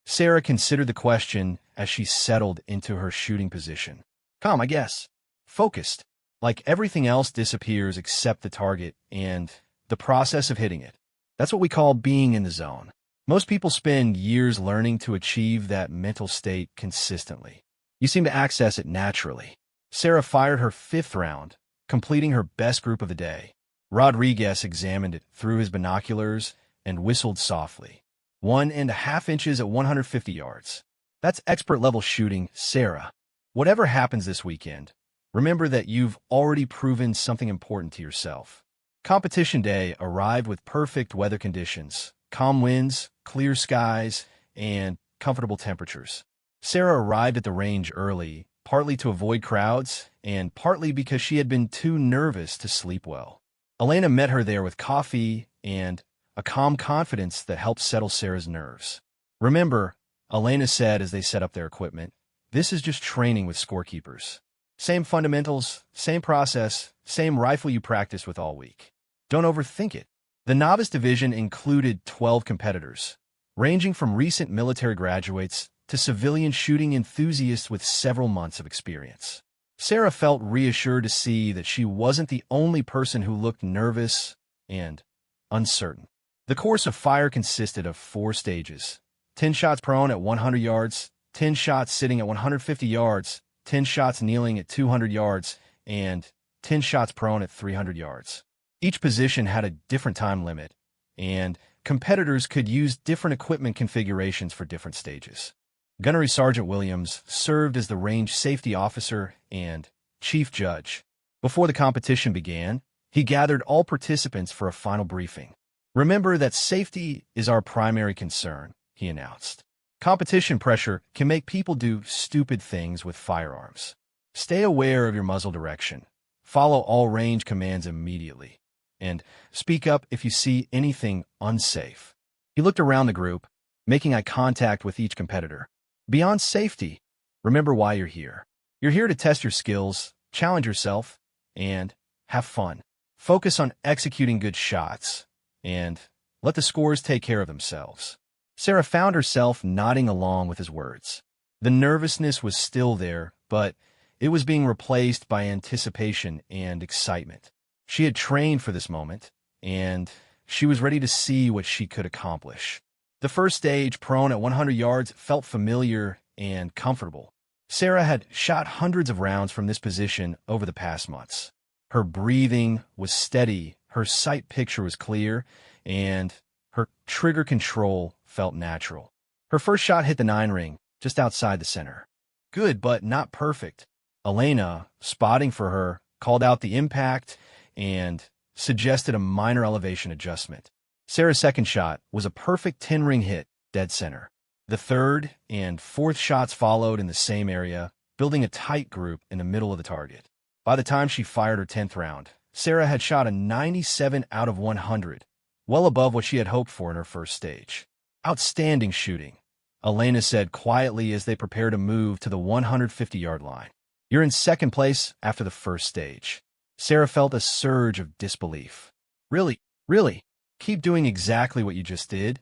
Sarah considered the question as she settled into her shooting position. "Calm, I guess. Focused. Like everything else disappears except the target and the process of hitting it. That's what we call being in the zone. Most people spend years learning to achieve that mental state consistently. You seem to access it naturally." Sarah fired her 5th round, completing her best group of the day. Rodriguez examined it through his binoculars and whistled softly. 1.5 inches at 150 yards. "That's expert-level shooting, Sarah. Whatever happens this weekend, remember that you've already proven something important to yourself." Competition day arrived with perfect weather conditions, calm winds, clear skies, and comfortable temperatures. Sarah arrived at the range early, partly to avoid crowds and partly because she had been too nervous to sleep well. Elena met her there with coffee and a calm confidence that helped settle Sarah's nerves. "Remember," Elena said as they set up their equipment, "this is just training with scorekeepers. Same fundamentals, same process, same rifle you practice with all week. Don't overthink it." The novice division included 12 competitors, ranging from recent military graduates to civilian shooting enthusiasts with several months of experience. Sarah felt reassured to see that she wasn't the only person who looked nervous and uncertain. The course of fire consisted of 4 stages: 10 shots prone at 100 yards, 10 shots sitting at 150 yards, 10 shots kneeling at 200 yards, and 10 shots prone at 300 yards. Each position had a different time limit, and competitors could use different equipment configurations for different stages. Gunnery Sergeant Williams served as the range safety officer and chief judge. Before the competition began, he gathered all participants for a final briefing. "Remember that safety is our primary concern," he announced. "Competition pressure can make people do stupid things with firearms. Stay aware of your muzzle direction, follow all range commands immediately, and speak up if you see anything unsafe." He looked around the group, making eye contact with each competitor. "Beyond safety, remember why you're here. You're here to test your skills, challenge yourself, and have fun. Focus on executing good shots, and let the scores take care of themselves." Sarah found herself nodding along with his words. The nervousness was still there, but it was being replaced by anticipation and excitement. She had trained for this moment, and she was ready to see what she could accomplish. The first stage, prone at 100 yards, felt familiar and comfortable. Sarah had shot hundreds of rounds from this position over the past months. Her breathing was steady, her sight picture was clear, and her trigger control felt natural. Her first shot hit the 9 ring, just outside the center. Good, but not perfect. Elena, spotting for her, called out the impact and suggested a minor elevation adjustment. Sarah's second shot was a perfect 10-ring hit, dead center. The third and fourth shots followed in the same area, building a tight group in the middle of the target. By the time she fired her 10th round, Sarah had shot a 97 out of 100, well above what she had hoped for in her first stage. Outstanding shooting, Elena said quietly as they prepared to move to the 150-yard line. "You're in second place after the first stage." Sarah felt a surge of disbelief. "Really? Really? Keep doing exactly what you just did,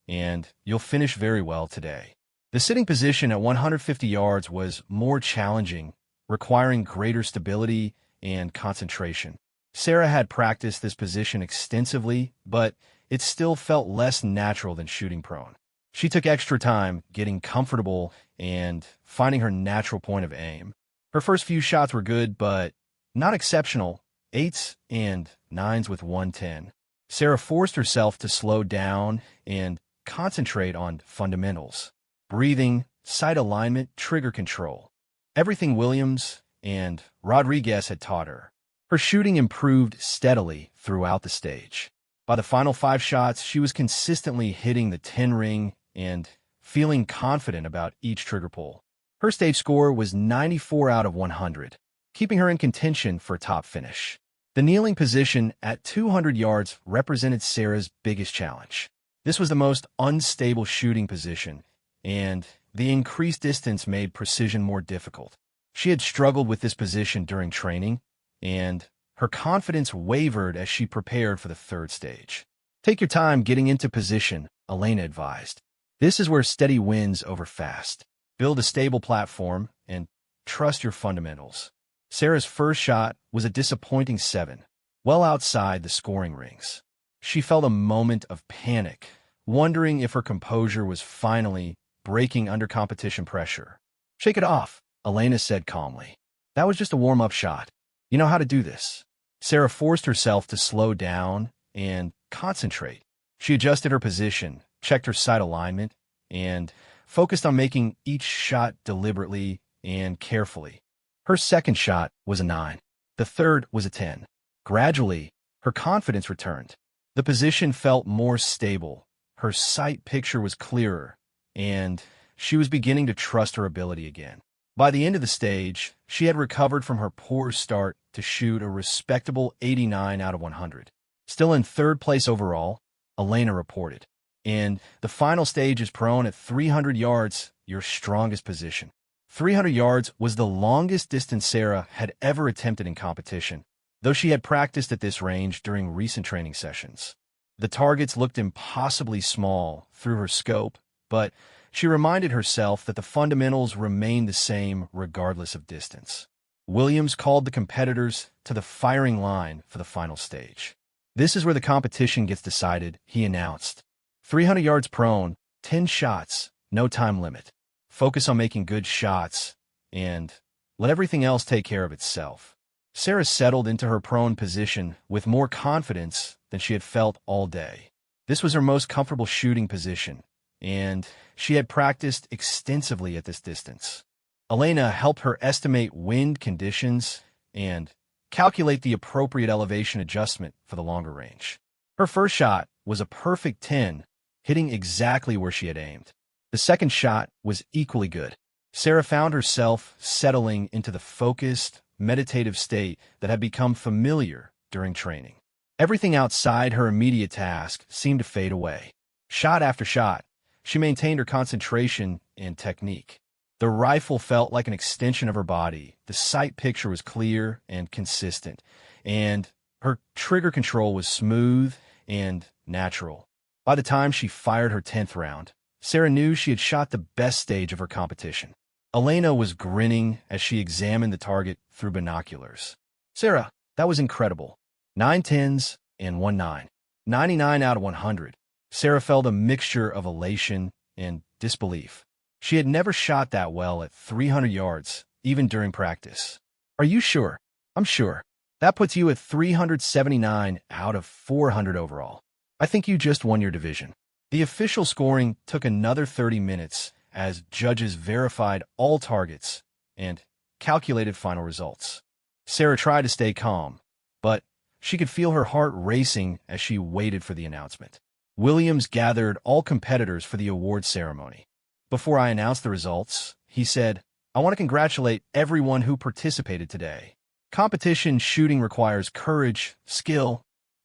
and you'll finish very well today." The sitting position at 150 yards was more challenging, requiring greater stability and concentration. Sarah had practiced this position extensively, but it still felt less natural than shooting prone. She took extra time getting comfortable and finding her natural point of aim. Her first few shots were good, but not exceptional, 8s and 9s with 110. Sarah forced herself to slow down and concentrate on fundamentals: breathing, sight alignment, trigger control. Everything Williams and Rodriguez had taught her. Her shooting improved steadily throughout the stage. By the final 5 shots, she was consistently hitting the 10 ring and feeling confident about each trigger pull. Her stage score was 94 out of 100, keeping her in contention for a top finish. The kneeling position at 200 yards represented Sarah's biggest challenge. This was the most unstable shooting position, and the increased distance made precision more difficult. She had struggled with this position during training, and her confidence wavered as she prepared for the third stage. "Take your time getting into position," Elena advised. "This is where steady wins over fast. Build a stable platform and trust your fundamentals." Sarah's first shot was a disappointing 7, well outside the scoring rings. She felt a moment of panic, wondering if her composure was finally breaking under competition pressure. "Shake it off," Elena said calmly. "That was just a warm-up shot. You know how to do this." Sarah forced herself to slow down and concentrate. She adjusted her position, checked her sight alignment, and focused on making each shot deliberately and carefully. Her second shot was a 9. The third was a 10. Gradually, her confidence returned. The position felt more stable, her sight picture was clearer, and she was beginning to trust her ability again. By the end of the stage, she had recovered from her poor start to shoot a respectable 89 out of 100. Still in third place overall, Elena reported. "And the final stage is prone at 300 yards, your strongest position." 300 yards was the longest distance Sarah had ever attempted in competition, though she had practiced at this range during recent training sessions. The targets looked impossibly small through her scope, but she reminded herself that the fundamentals remained the same regardless of distance. Williams called the competitors to the firing line for the final stage. "This is where the competition gets decided," he announced. 300 yards prone, 10 shots, no time limit. Focus on making good shots, and let everything else take care of itself. Sarah settled into her prone position with more confidence than she had felt all day. This was her most comfortable shooting position, and she had practiced extensively at this distance. Elena helped her estimate wind conditions and calculate the appropriate elevation adjustment for the longer range. Her first shot was a perfect 10, hitting exactly where she had aimed. The second shot was equally good. Sarah found herself settling into the focused, meditative state that had become familiar during training. Everything outside her immediate task seemed to fade away. Shot after shot, she maintained her concentration and technique. The rifle felt like an extension of her body. The sight picture was clear and consistent, and her trigger control was smooth and natural. By the time she fired her 10th round, Sarah knew she had shot the best stage of her competition. Elena was grinning as she examined the target through binoculars. "Sarah, that was incredible. 9 10s and 1 9. 99 out of 100. Sarah felt a mixture of elation and disbelief. She had never shot that well at 300 yards, even during practice. "Are you sure?" "I'm sure. That puts you at 379 out of 400 overall. I think you just won your division." The official scoring took another 30 minutes as judges verified all targets and calculated final results. Sarah tried to stay calm, but she could feel her heart racing as she waited for the announcement. Williams gathered all competitors for the award ceremony. "Before I announce the results," he said, "I want to congratulate everyone who participated today. Competition shooting requires courage, skill,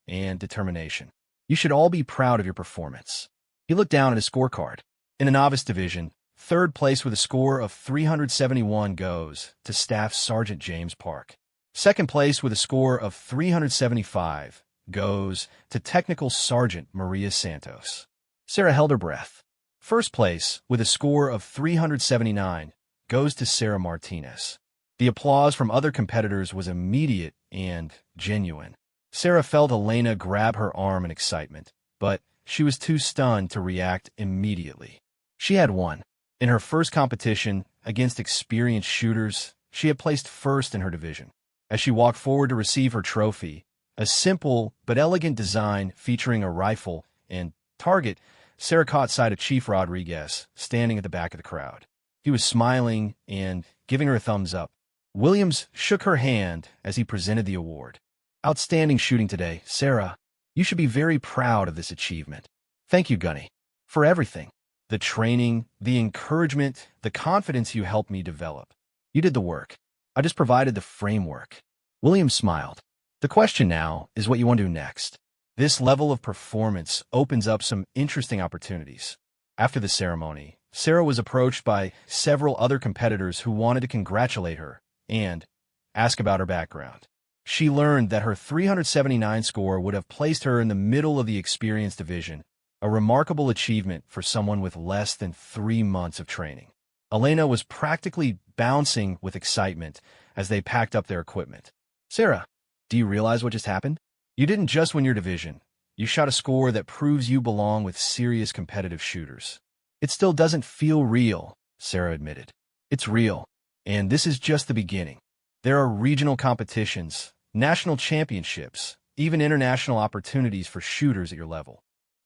and determination. You should all be proud of your performance." He looked down at his scorecard. In the novice division, third place with a score of 371 goes to Staff Sergeant James Park. Second place with a score of 375 goes to Technical Sergeant Maria Santos. Sarah held her breath. First place with a score of 379 goes to Sarah Martinez. The applause from other competitors was immediate and genuine. Sarah felt Elena grab her arm in excitement, but she was too stunned to react immediately. She had won. In her first competition against experienced shooters, she had placed first in her division. As she walked forward to receive her trophy, a simple but elegant design featuring a rifle and target, Sarah caught sight of Chief Rodriguez standing at the back of the crowd. He was smiling and giving her a thumbs up. Williams shook her hand as he presented the award. Outstanding shooting today, Sarah. You should be very proud of this achievement. Thank you, Gunny, for everything. The training, the encouragement, the confidence you helped me develop. You did the work. I just provided the framework. Williams smiled. The question now is what you want to do next. This level of performance opens up some interesting opportunities. After the ceremony, Sarah was approached by several other competitors who wanted to congratulate her and ask about her background. She learned that her 379 score would have placed her in the middle of the experienced division, a remarkable achievement for someone with less than 3 months of training. Elena was practically bouncing with excitement as they packed up their equipment. Sarah, do you realize what just happened? You didn't just win your division. You shot a score that proves you belong with serious competitive shooters. It still doesn't feel real, Sarah admitted. It's real, and this is just the beginning. There are regional competitions, national championships, even international opportunities for shooters at your level.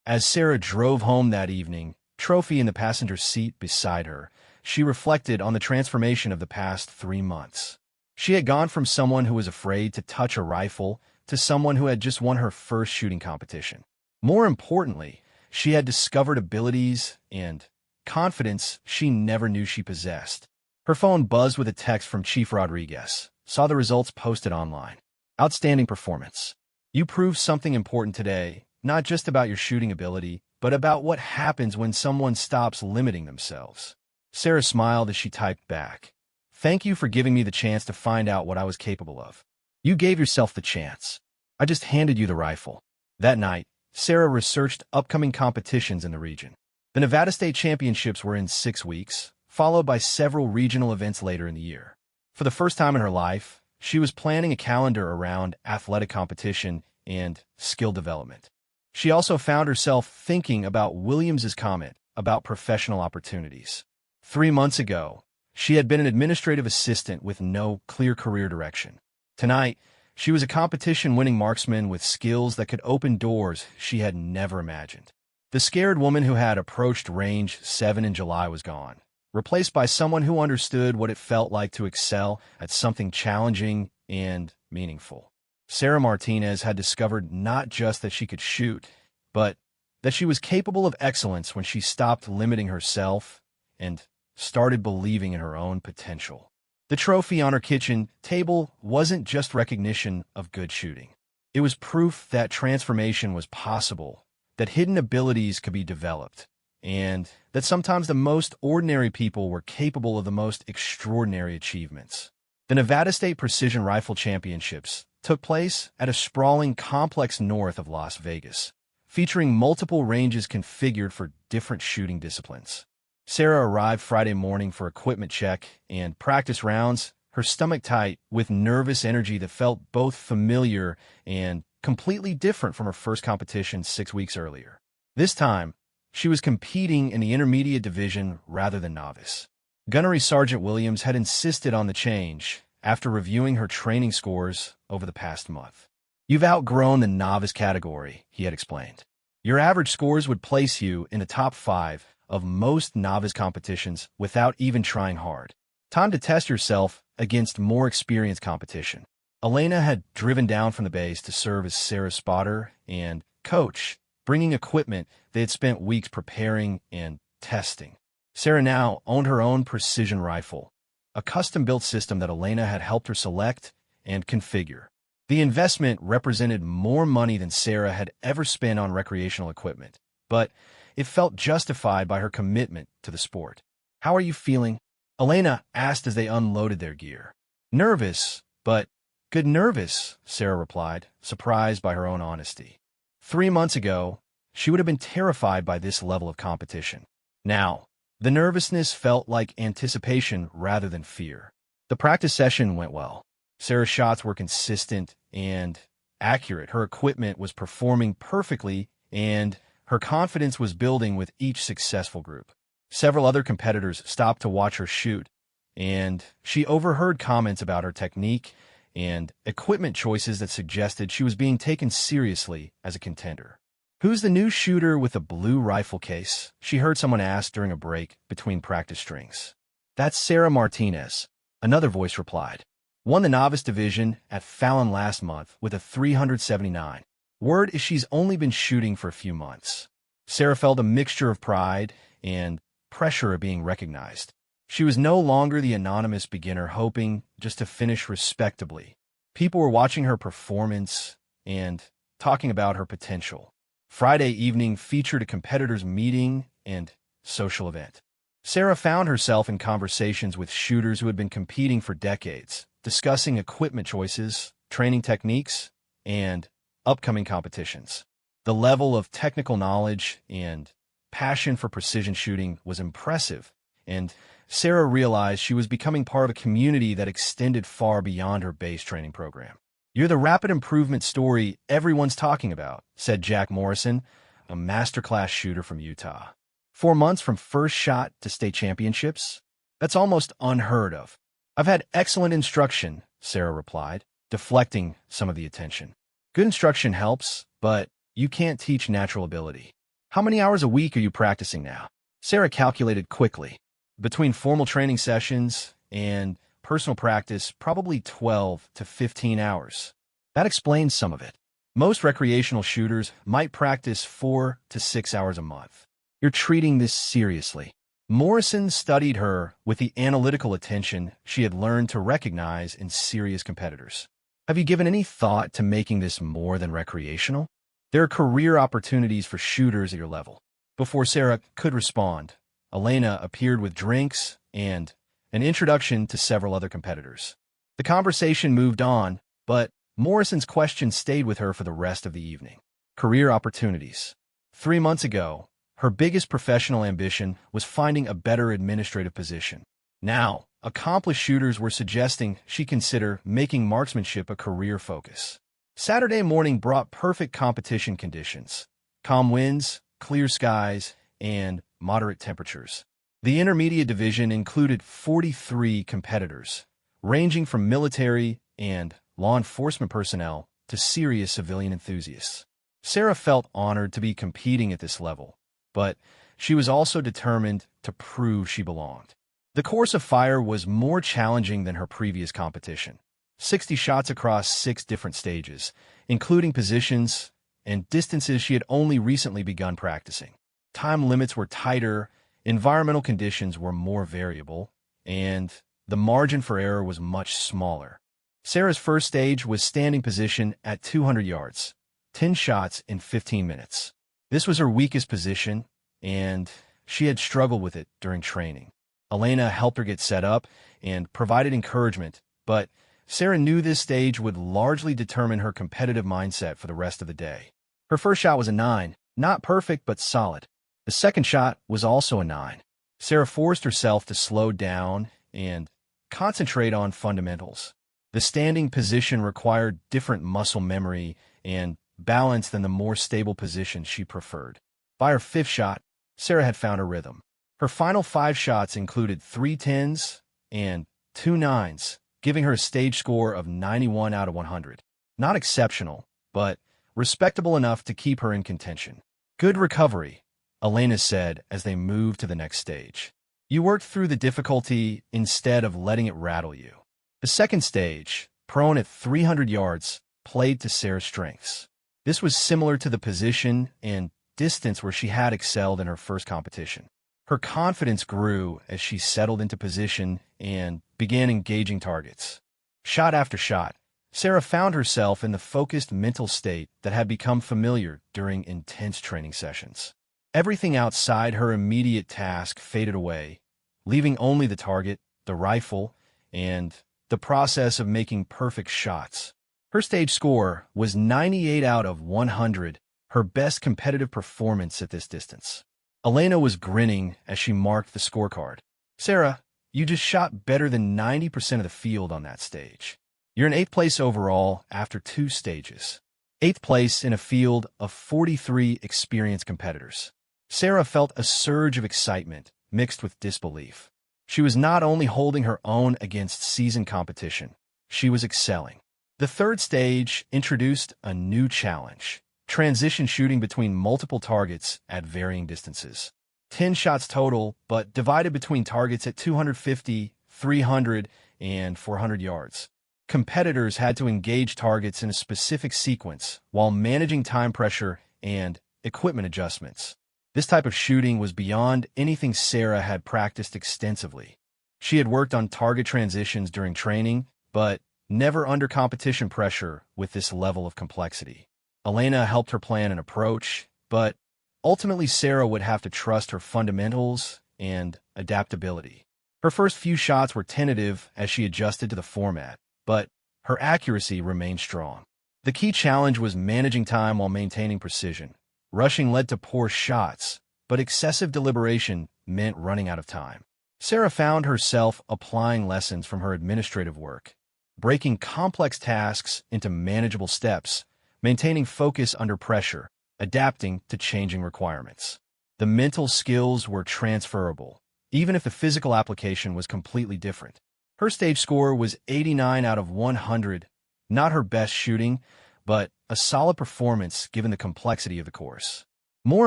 As Sarah drove home that evening, trophy in the passenger seat beside her, she reflected on the transformation of the past 3 months. She had gone from someone who was afraid to touch a rifle to someone who had just won her first shooting competition. More importantly, she had discovered abilities and confidence she never knew she possessed. Her phone buzzed with a text from Chief Rodriguez. Saw the results posted online. Outstanding performance. You proved something important today, not just about your shooting ability, but about what happens when someone stops limiting themselves. Sarah smiled as she typed back. Thank you for giving me the chance to find out what I was capable of. You gave yourself the chance. I just handed you the rifle. That night, Sarah researched upcoming competitions in the region. The Nevada State Championships were in 6 weeks, followed by several regional events later in the year. For the first time in her life, she was planning a calendar around athletic competition and skill development. She also found herself thinking about Williams's comment about professional opportunities. 3 months ago, she had been an administrative assistant with no clear career direction. Tonight, she was a competition-winning marksman with skills that could open doors she had never imagined. The scared woman who had approached Range 7 in July was gone, replaced by someone who understood what it felt like to excel at something challenging and meaningful. Sarah Martinez had discovered not just that she could shoot, but that she was capable of excellence when she stopped limiting herself and started believing in her own potential. The trophy on her kitchen table wasn't just recognition of good shooting. It was proof that transformation was possible, that hidden abilities could be developed, and that sometimes the most ordinary people were capable of the most extraordinary achievements. The Nevada State Precision Rifle Championships took place at a sprawling complex north of Las Vegas, featuring multiple ranges configured for different shooting disciplines. Sarah arrived Friday morning for equipment check and practice rounds, her stomach tight with nervous energy that felt both familiar and completely different from her first competition 6 weeks earlier. This time, she was competing in the intermediate division rather than novice. Gunnery Sergeant Williams had insisted on the change after reviewing her training scores over the past month. You've outgrown the novice category, he had explained. Your average scores would place you in the top 5 of most novice competitions without even trying hard. Time to test yourself against more experienced competition. Elena had driven down from the base to serve as Sarah's spotter and coach, bringing equipment they had spent weeks preparing and testing. Sarah now owned her own precision rifle, a custom-built system that Elena had helped her select and configure. The investment represented more money than Sarah had ever spent on recreational equipment, but it felt justified by her commitment to the sport. "How are you feeling?" Elena asked as they unloaded their gear. "Nervous, but good nervous," Sarah replied, surprised by her own honesty. 3 months ago, she would have been terrified by this level of competition. Now, the nervousness felt like anticipation rather than fear. The practice session went well. Sarah's shots were consistent and accurate. Her equipment was performing perfectly, and her confidence was building with each successful group. Several other competitors stopped to watch her shoot, and she overheard comments about her technique and equipment choices that suggested she was being taken seriously as a contender. "Who's the new shooter with a blue rifle case?" she heard someone ask during a break between practice strings. "That's Sarah Martinez," another voice replied. "Won the novice division at Fallon last month with a 379. Word is she's only been shooting for a few months." Sarah felt a mixture of pride and pressure of being recognized. She was no longer the anonymous beginner hoping just to finish respectably. People were watching her performance and talking about her potential. Friday evening featured a competitors' meeting and social event. Sarah found herself in conversations with shooters who had been competing for decades, discussing equipment choices, training techniques, and upcoming competitions. The level of technical knowledge and passion for precision shooting was impressive, and Sarah realized she was becoming part of a community that extended far beyond her base training program. "You're the rapid improvement story everyone's talking about," said Jack Morrison, a masterclass shooter from Utah. 4 months from first shot to state championships? That's almost unheard of. "I've had excellent instruction," Sarah replied, deflecting some of the attention. "Good instruction helps, but you can't teach natural ability." "How many hours a week are you practicing now?" Sarah calculated quickly. Between formal training sessions and personal practice, probably 12 to 15 hours. That explains some of it. Most recreational shooters might practice 4 to 6 hours a month. "You're treating this seriously." Morrison studied her with the analytical attention she had learned to recognize in serious competitors. "Have you given any thought to making this more than recreational? There are career opportunities for shooters at your level." Before Sarah could respond, Elena appeared with drinks and an introduction to several other competitors. The conversation moved on, but Morrison's question stayed with her for the rest of the evening. Career opportunities. 3 months ago, her biggest professional ambition was finding a better administrative position. Now, accomplished shooters were suggesting she consider making marksmanship a career focus. Saturday morning brought perfect competition conditions: calm winds, clear skies, and moderate temperatures. The intermediate division included 43 competitors, ranging from military and law enforcement personnel to serious civilian enthusiasts. Sarah felt honored to be competing at this level, but she was also determined to prove she belonged. The course of fire was more challenging than her previous competition. 60 shots across 6 different stages, including positions and distances she had only recently begun practicing. Time limits were tighter, environmental conditions were more variable, and the margin for error was much smaller. Sarah's first stage was standing position at 200 yards, 10 shots in 15 minutes. This was her weakest position, and she had struggled with it during training. Elena helped her get set up and provided encouragement, but Sarah knew this stage would largely determine her competitive mindset for the rest of the day. Her first shot was a 9, not perfect but solid. The second shot was also a 9. Sarah forced herself to slow down and concentrate on fundamentals. The standing position required different muscle memory and balance than the more stable position she preferred. By her fifth shot, Sarah had found her rhythm. Her final 5 shots included 3 10s and 2 9s, giving her a stage score of 91 out of 100. Not exceptional, but respectable enough to keep her in contention. "Good recovery," Elena said as they moved to the next stage. "You worked through the difficulty instead of letting it rattle you." The second stage, prone at 300 yards, played to Sarah's strengths. This was similar to the position and distance where she had excelled in her first competition. Her confidence grew as she settled into position and began engaging targets. Shot after shot, Sarah found herself in the focused mental state that had become familiar during intense training sessions. Everything outside her immediate task faded away, leaving only the target, the rifle, and the process of making perfect shots. Her stage score was 98 out of 100, her best competitive performance at this distance. Elena was grinning as she marked the scorecard. Sarah, you just shot better than 90% of the field on that stage. You're in 8th place overall after 2 stages. 8th place in a field of 43 experienced competitors. Sarah felt a surge of excitement mixed with disbelief. She was not only holding her own against seasoned competition, she was excelling. The 3rd stage introduced a new challenge: transition shooting between multiple targets at varying distances. 10 shots total, but divided between targets at 250, 300, and 400 yards. Competitors had to engage targets in a specific sequence while managing time pressure and equipment adjustments. This type of shooting was beyond anything Sarah had practiced extensively. She had worked on target transitions during training, but never under competition pressure with this level of complexity. Elena helped her plan an approach, but ultimately Sarah would have to trust her fundamentals and adaptability. Her first few shots were tentative as she adjusted to the format, but her accuracy remained strong. The key challenge was managing time while maintaining precision. Rushing led to poor shots, but excessive deliberation meant running out of time. Sarah found herself applying lessons from her administrative work, breaking complex tasks into manageable steps, maintaining focus under pressure, adapting to changing requirements. The mental skills were transferable, even if the physical application was completely different. Her stage score was 89 out of 100, not her best shooting, but a solid performance given the complexity of the course. More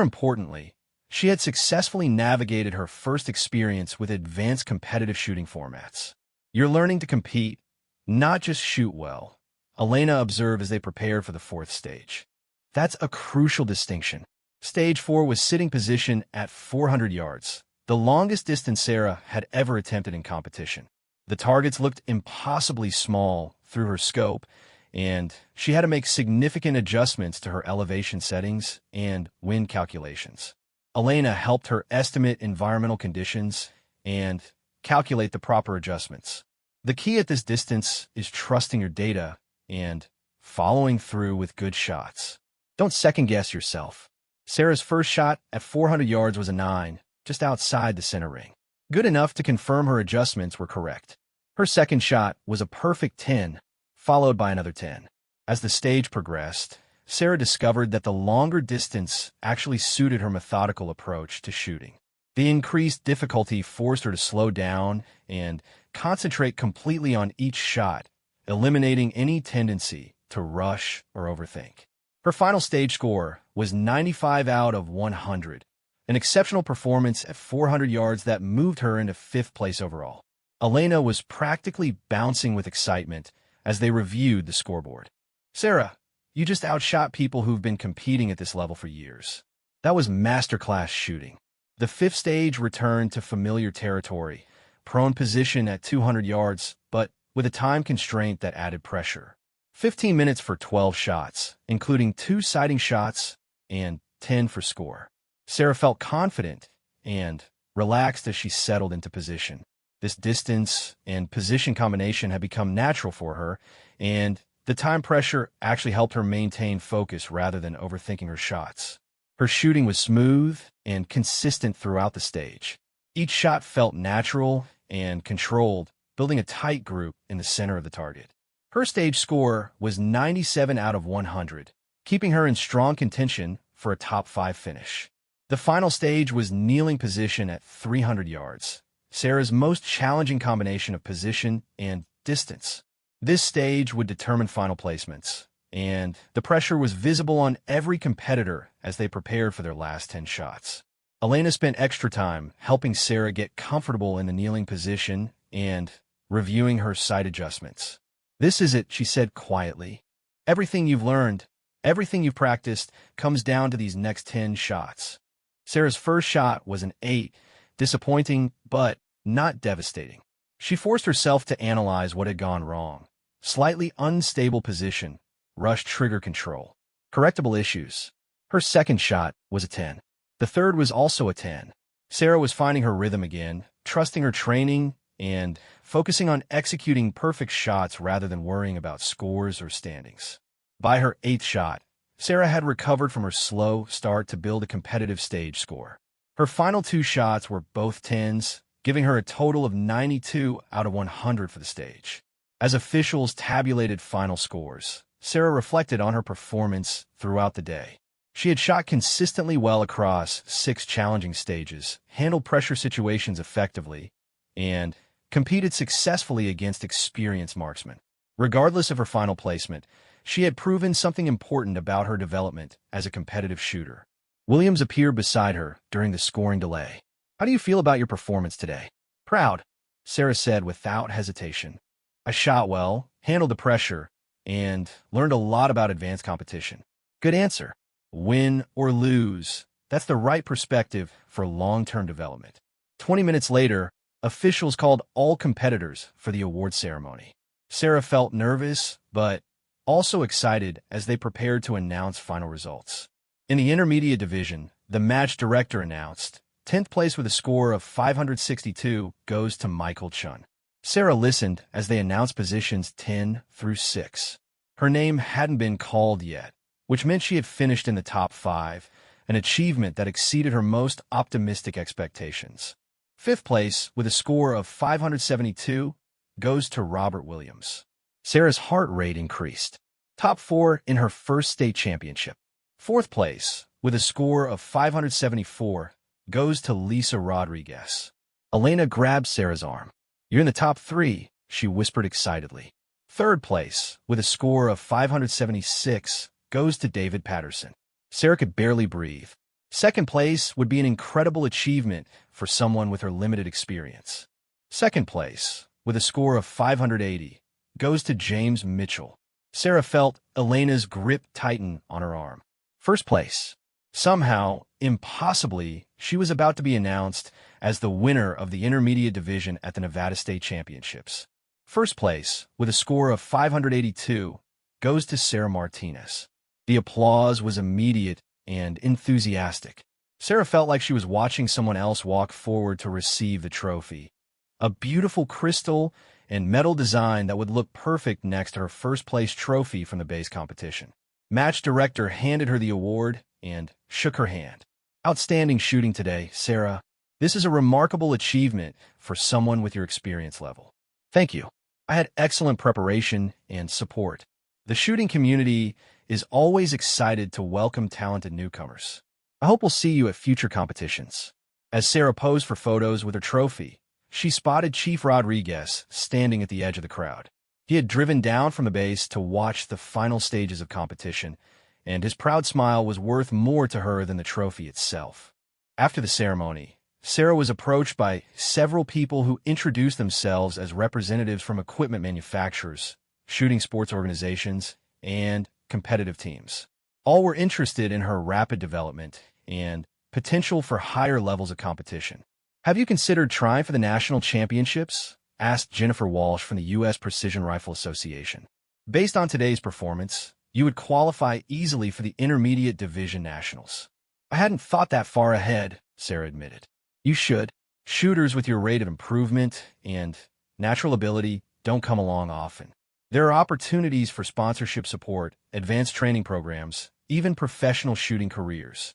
importantly, she had successfully navigated her first experience with advanced competitive shooting formats. You're learning to compete, not just shoot well, Elena observed as they prepared for the 4th stage. That's a crucial distinction. Stage 4 was sitting position at 400 yards, the longest distance Sarah had ever attempted in competition. The targets looked impossibly small through her scope, and she had to make significant adjustments to her elevation settings and wind calculations. Elena helped her estimate environmental conditions and calculate the proper adjustments. The key at this distance is trusting your data and following through with good shots. Don't second-guess yourself. Sarah's first shot at 400 yards was a 9, just outside the center ring. Good enough to confirm her adjustments were correct. Her second shot was a perfect 10, followed by another 10. As the stage progressed, Sarah discovered that the longer distance actually suited her methodical approach to shooting. The increased difficulty forced her to slow down and concentrate completely on each shot, eliminating any tendency to rush or overthink. Her final stage score was 95 out of 100, an exceptional performance at 400 yards that moved her into 5th place overall. Elena was practically bouncing with excitement as they reviewed the scoreboard. Sarah, you just outshot people who've been competing at this level for years. That was masterclass shooting. The 5th stage returned to familiar territory, prone position at 200 yards, but with a time constraint that added pressure. 15 minutes for 12 shots, including 2 sighting shots and 10 for score. Sarah felt confident and relaxed as she settled into position. This distance and position combination had become natural for her, and the time pressure actually helped her maintain focus rather than overthinking her shots. Her shooting was smooth and consistent throughout the stage. Each shot felt natural and controlled, building a tight group in the center of the target. Her stage score was 97 out of 100, keeping her in strong contention for a top 5 finish. The final stage was kneeling position at 300 yards, Sarah's most challenging combination of position and distance. This stage would determine final placements, and the pressure was visible on every competitor as they prepared for their last 10 shots. Elena spent extra time helping Sarah get comfortable in the kneeling position and reviewing her sight adjustments. "This is it," she said quietly. "Everything you've learned, everything you've practiced, comes down to these next 10 shots." Sarah's first shot was an 8, disappointing but not devastating. She forced herself to analyze what had gone wrong. Slightly unstable position, rushed trigger control, correctable issues. Her second shot was a 10. The third was also a 10. Sarah was finding her rhythm again, trusting her training, and focusing on executing perfect shots rather than worrying about scores or standings. By her 8th shot, Sarah had recovered from her slow start to build a competitive stage score. Her final 2 shots were both 10s, giving her a total of 92 out of 100 for the stage. As officials tabulated final scores, Sarah reflected on her performance throughout the day. She had shot consistently well across 6 challenging stages, handled pressure situations effectively, and competed successfully against experienced marksmen. Regardless of her final placement, she had proven something important about her development as a competitive shooter. Williams appeared beside her during the scoring delay. "How do you feel about your performance today?" "Proud," Sarah said without hesitation. "I shot well, handled the pressure, and learned a lot about advanced competition." "Good answer. Win or lose, that's the right perspective for long-term development." 20 minutes later, officials called all competitors for the award ceremony. Sarah felt nervous, but also excited as they prepared to announce final results. In the intermediate division, the match director announced, 10th place with a score of 562 goes to Michael Chun. Sarah listened as they announced positions 10 through 6. Her name hadn't been called yet, which meant she had finished in the top 5, an achievement that exceeded her most optimistic expectations. 5th place, with a score of 572, goes to Robert Williams. Sarah's heart rate increased. Top 4 in her first state championship. 4th place, with a score of 574, goes to Lisa Rodriguez. Elena grabbed Sarah's arm. "You're in the top 3, she whispered excitedly. 3rd place, with a score of 576, goes to David Patterson. Sarah could barely breathe. 2nd place would be an incredible achievement for someone with her limited experience. 2nd place, with a score of 580, goes to James Mitchell. Sarah felt Elena's grip tighten on her arm. 1st place. Somehow, impossibly, she was about to be announced as the winner of the intermediate division at the Nevada State Championships. 1st place, with a score of 582, goes to Sarah Martinez. The applause was immediate and enthusiastic. Sarah felt like she was watching someone else walk forward to receive the trophy. A beautiful crystal and metal design that would look perfect next to her first-place trophy from the base competition. Match director handed her the award and shook her hand. "Outstanding shooting today, Sarah. This is a remarkable achievement for someone with your experience level." "Thank you. I had excellent preparation and support." The shooting community is always excited to welcome talented newcomers. "I hope we'll see you at future competitions." As Sarah posed for photos with her trophy, she spotted Chief Rodriguez standing at the edge of the crowd. He had driven down from the base to watch the final stages of competition, and his proud smile was worth more to her than the trophy itself. After the ceremony, Sarah was approached by several people who introduced themselves as representatives from equipment manufacturers, shooting sports organizations, and competitive teams. All were interested in her rapid development and potential for higher levels of competition. "Have you considered trying for the national championships?" asked Jennifer Walsh from the U.S. Precision Rifle Association. "Based on today's performance, you would qualify easily for the intermediate division nationals." "I hadn't thought that far ahead," Sarah admitted. "You should. Shooters with your rate of improvement and natural ability don't come along often. There are opportunities for sponsorship support, advanced training programs, even professional shooting careers."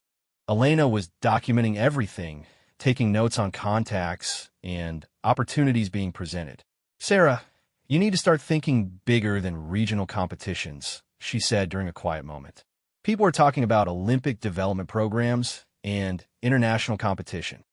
Elena was documenting everything, taking notes on contacts and opportunities being presented. "Sarah, you need to start thinking bigger than regional competitions," she said during a quiet moment. "People are talking about Olympic development programs and international competition."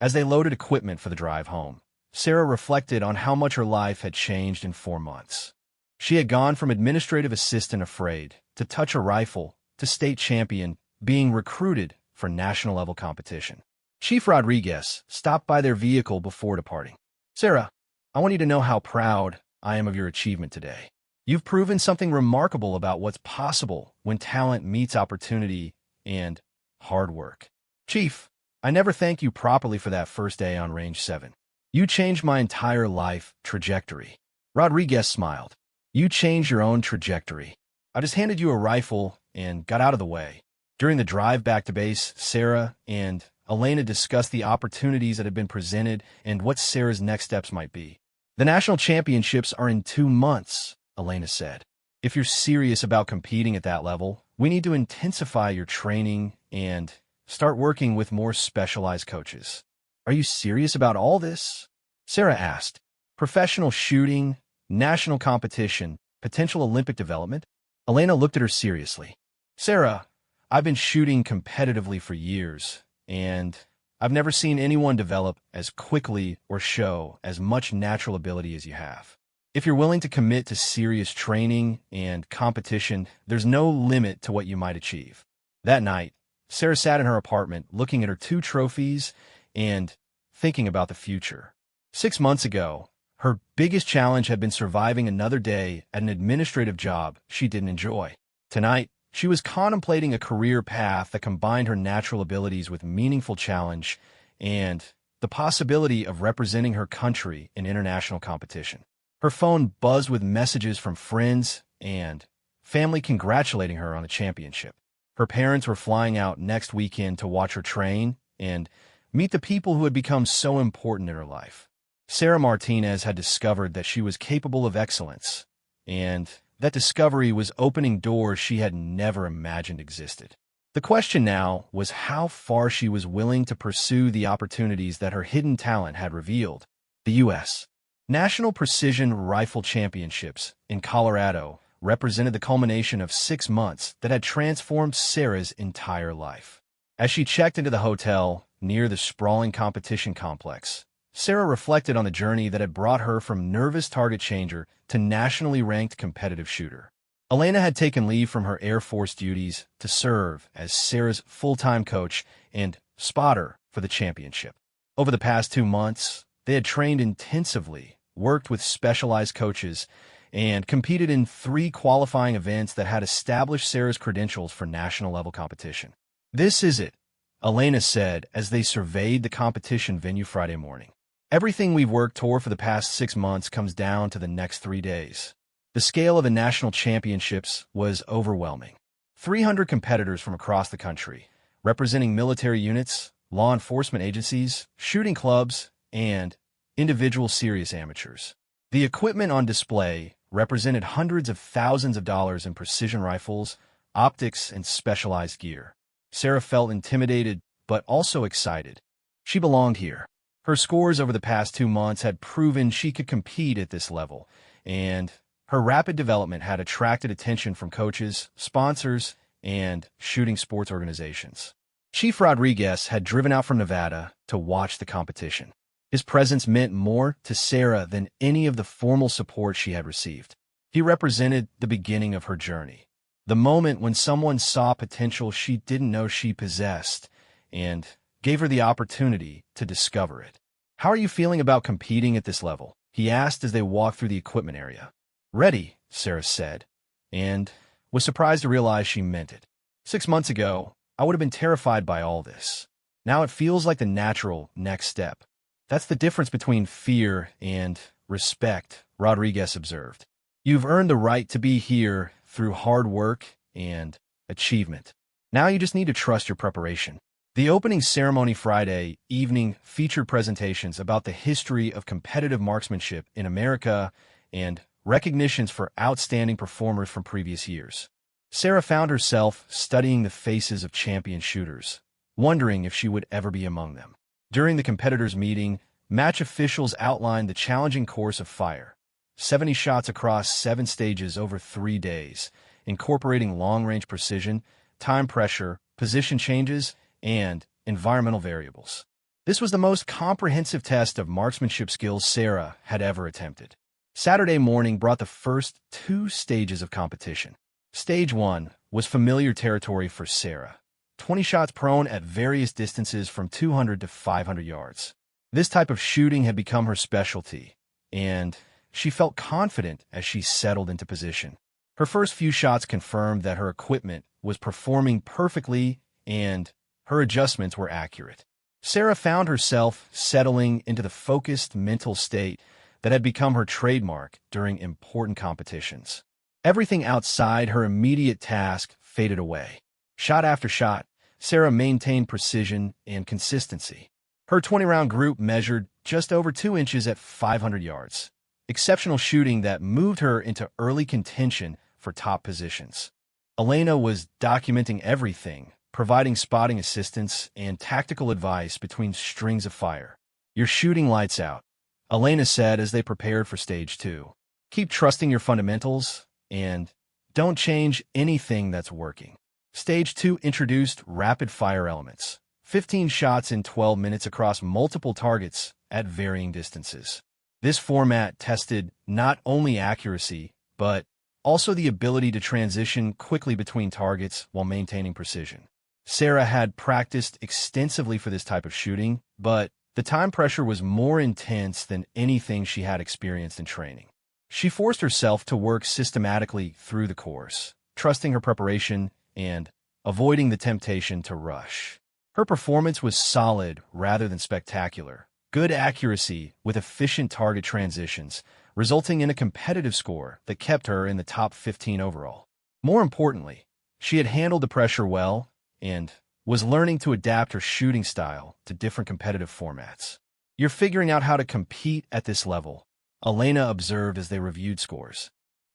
As they loaded equipment for the drive home, Sarah reflected on how much her life had changed in 4 months. She had gone from administrative assistant afraid to touch a rifle to state champion, being recruited for national-level competition. Chief Rodriguez stopped by their vehicle before departing. "Sarah, I want you to know how proud I am of your achievement today. You've proven something remarkable about what's possible when talent meets opportunity and hard work." "Chief, I never thanked you properly for that first day on Range 7. You changed my entire life trajectory." Rodriguez smiled. "You changed your own trajectory. I just handed you a rifle and got out of the way. During the drive back to base, Sarah and Elena discussed the opportunities that had been presented and what Sarah's next steps might be. The national championships are in 2 months, Elena said. If you're serious about competing at that level, we need to intensify your training and start working with more specialized coaches. Are you serious about all this? Sarah asked. Professional shooting, national competition, potential Olympic development? Elena looked at her seriously. Sarah, I've been shooting competitively for years, and I've never seen anyone develop as quickly or show as much natural ability as you have. If you're willing to commit to serious training and competition, there's no limit to what you might achieve. That night, Sarah sat in her apartment looking at her 2 trophies and thinking about the future. 6 months ago, her biggest challenge had been surviving another day at an administrative job she didn't enjoy. Tonight, she was contemplating a career path that combined her natural abilities with meaningful challenge and the possibility of representing her country in international competition. Her phone buzzed with messages from friends and family congratulating her on the championship. Her parents were flying out next weekend to watch her train and meet the people who had become so important in her life. Sarah Martinez had discovered that she was capable of excellence, and that discovery was opening doors she had never imagined existed. The question now was how far she was willing to pursue the opportunities that her hidden talent had revealed. The U.S. National Precision Rifle Championships in Colorado represented the culmination of 6 months that had transformed Sarah's entire life. As she checked into the hotel near the sprawling competition complex, Sarah reflected on the journey that had brought her from nervous target changer to nationally ranked competitive shooter. Elena had taken leave from her Air Force duties to serve as Sarah's full-time coach and spotter for the championship. Over the past 2 months, they had trained intensively, worked with specialized coaches, and competed in 3 qualifying events that had established Sarah's credentials for national-level competition. This is it, Elena said as they surveyed the competition venue Friday morning. Everything we've worked toward for the past 6 months comes down to the next 3 days. The scale of the national championships was overwhelming. 300 competitors from across the country, representing military units, law enforcement agencies, shooting clubs, and individual serious amateurs. The equipment on display represented hundreds of thousands of dollars in precision rifles, optics, and specialized gear. Sarah felt intimidated, but also excited. She belonged here. Her scores over the past 2 months had proven she could compete at this level, and her rapid development had attracted attention from coaches, sponsors, and shooting sports organizations. Chief Rodriguez had driven out from Nevada to watch the competition. His presence meant more to Sarah than any of the formal support she had received. He represented the beginning of her journey, the moment when someone saw potential she didn't know she possessed and gave her the opportunity to discover it. How are you feeling about competing at this level? He asked as they walked through the equipment area. Ready, Sarah said, and was surprised to realize she meant it. 6 months ago, I would have been terrified by all this. Now it feels like the natural next step. That's the difference between fear and respect, Rodriguez observed. You've earned the right to be here through hard work and achievement. Now you just need to trust your preparation. The opening ceremony Friday evening featured presentations about the history of competitive marksmanship in America and recognitions for outstanding performers from previous years. Sarah found herself studying the faces of champion shooters, wondering if she would ever be among them. During the competitors' meeting, match officials outlined the challenging course of fire, 70 shots across 7 stages over 3 days, incorporating long-range precision, time pressure, position changes, and environmental variables. This was the most comprehensive test of marksmanship skills Sarah had ever attempted. Saturday morning brought the first 2 stages of competition. Stage 1 was familiar territory for Sarah. 20 shots prone at various distances from 200 to 500 yards. This type of shooting had become her specialty, and she felt confident as she settled into position. Her first few shots confirmed that her equipment was performing perfectly and her adjustments were accurate. Sarah found herself settling into the focused mental state that had become her trademark during important competitions. Everything outside her immediate task faded away. Shot after shot, Sarah maintained precision and consistency. Her 20-round group measured just over 2 inches at 500 yards. Exceptional shooting that moved her into early contention for top positions. Elena was documenting everything, providing spotting assistance and tactical advice between strings of fire. "You're shooting lights out," Elena said as they prepared for Stage 2. "Keep trusting your fundamentals, and don't change anything that's working." Stage 2 introduced rapid-fire elements. 15 shots in 12 minutes across multiple targets at varying distances. This format tested not only accuracy, but also the ability to transition quickly between targets while maintaining precision. Sarah had practiced extensively for this type of shooting, but the time pressure was more intense than anything she had experienced in training. She forced herself to work systematically through the course, trusting her preparation and avoiding the temptation to rush. Her performance was solid rather than spectacular. Good accuracy with efficient target transitions, resulting in a competitive score that kept her in the top 15 overall. More importantly, she had handled the pressure well and was learning to adapt her shooting style to different competitive formats. "You're figuring out how to compete at this level," Elena observed as they reviewed scores.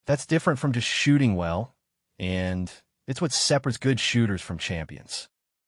"That's different from just shooting well, and it's what separates good shooters from champions."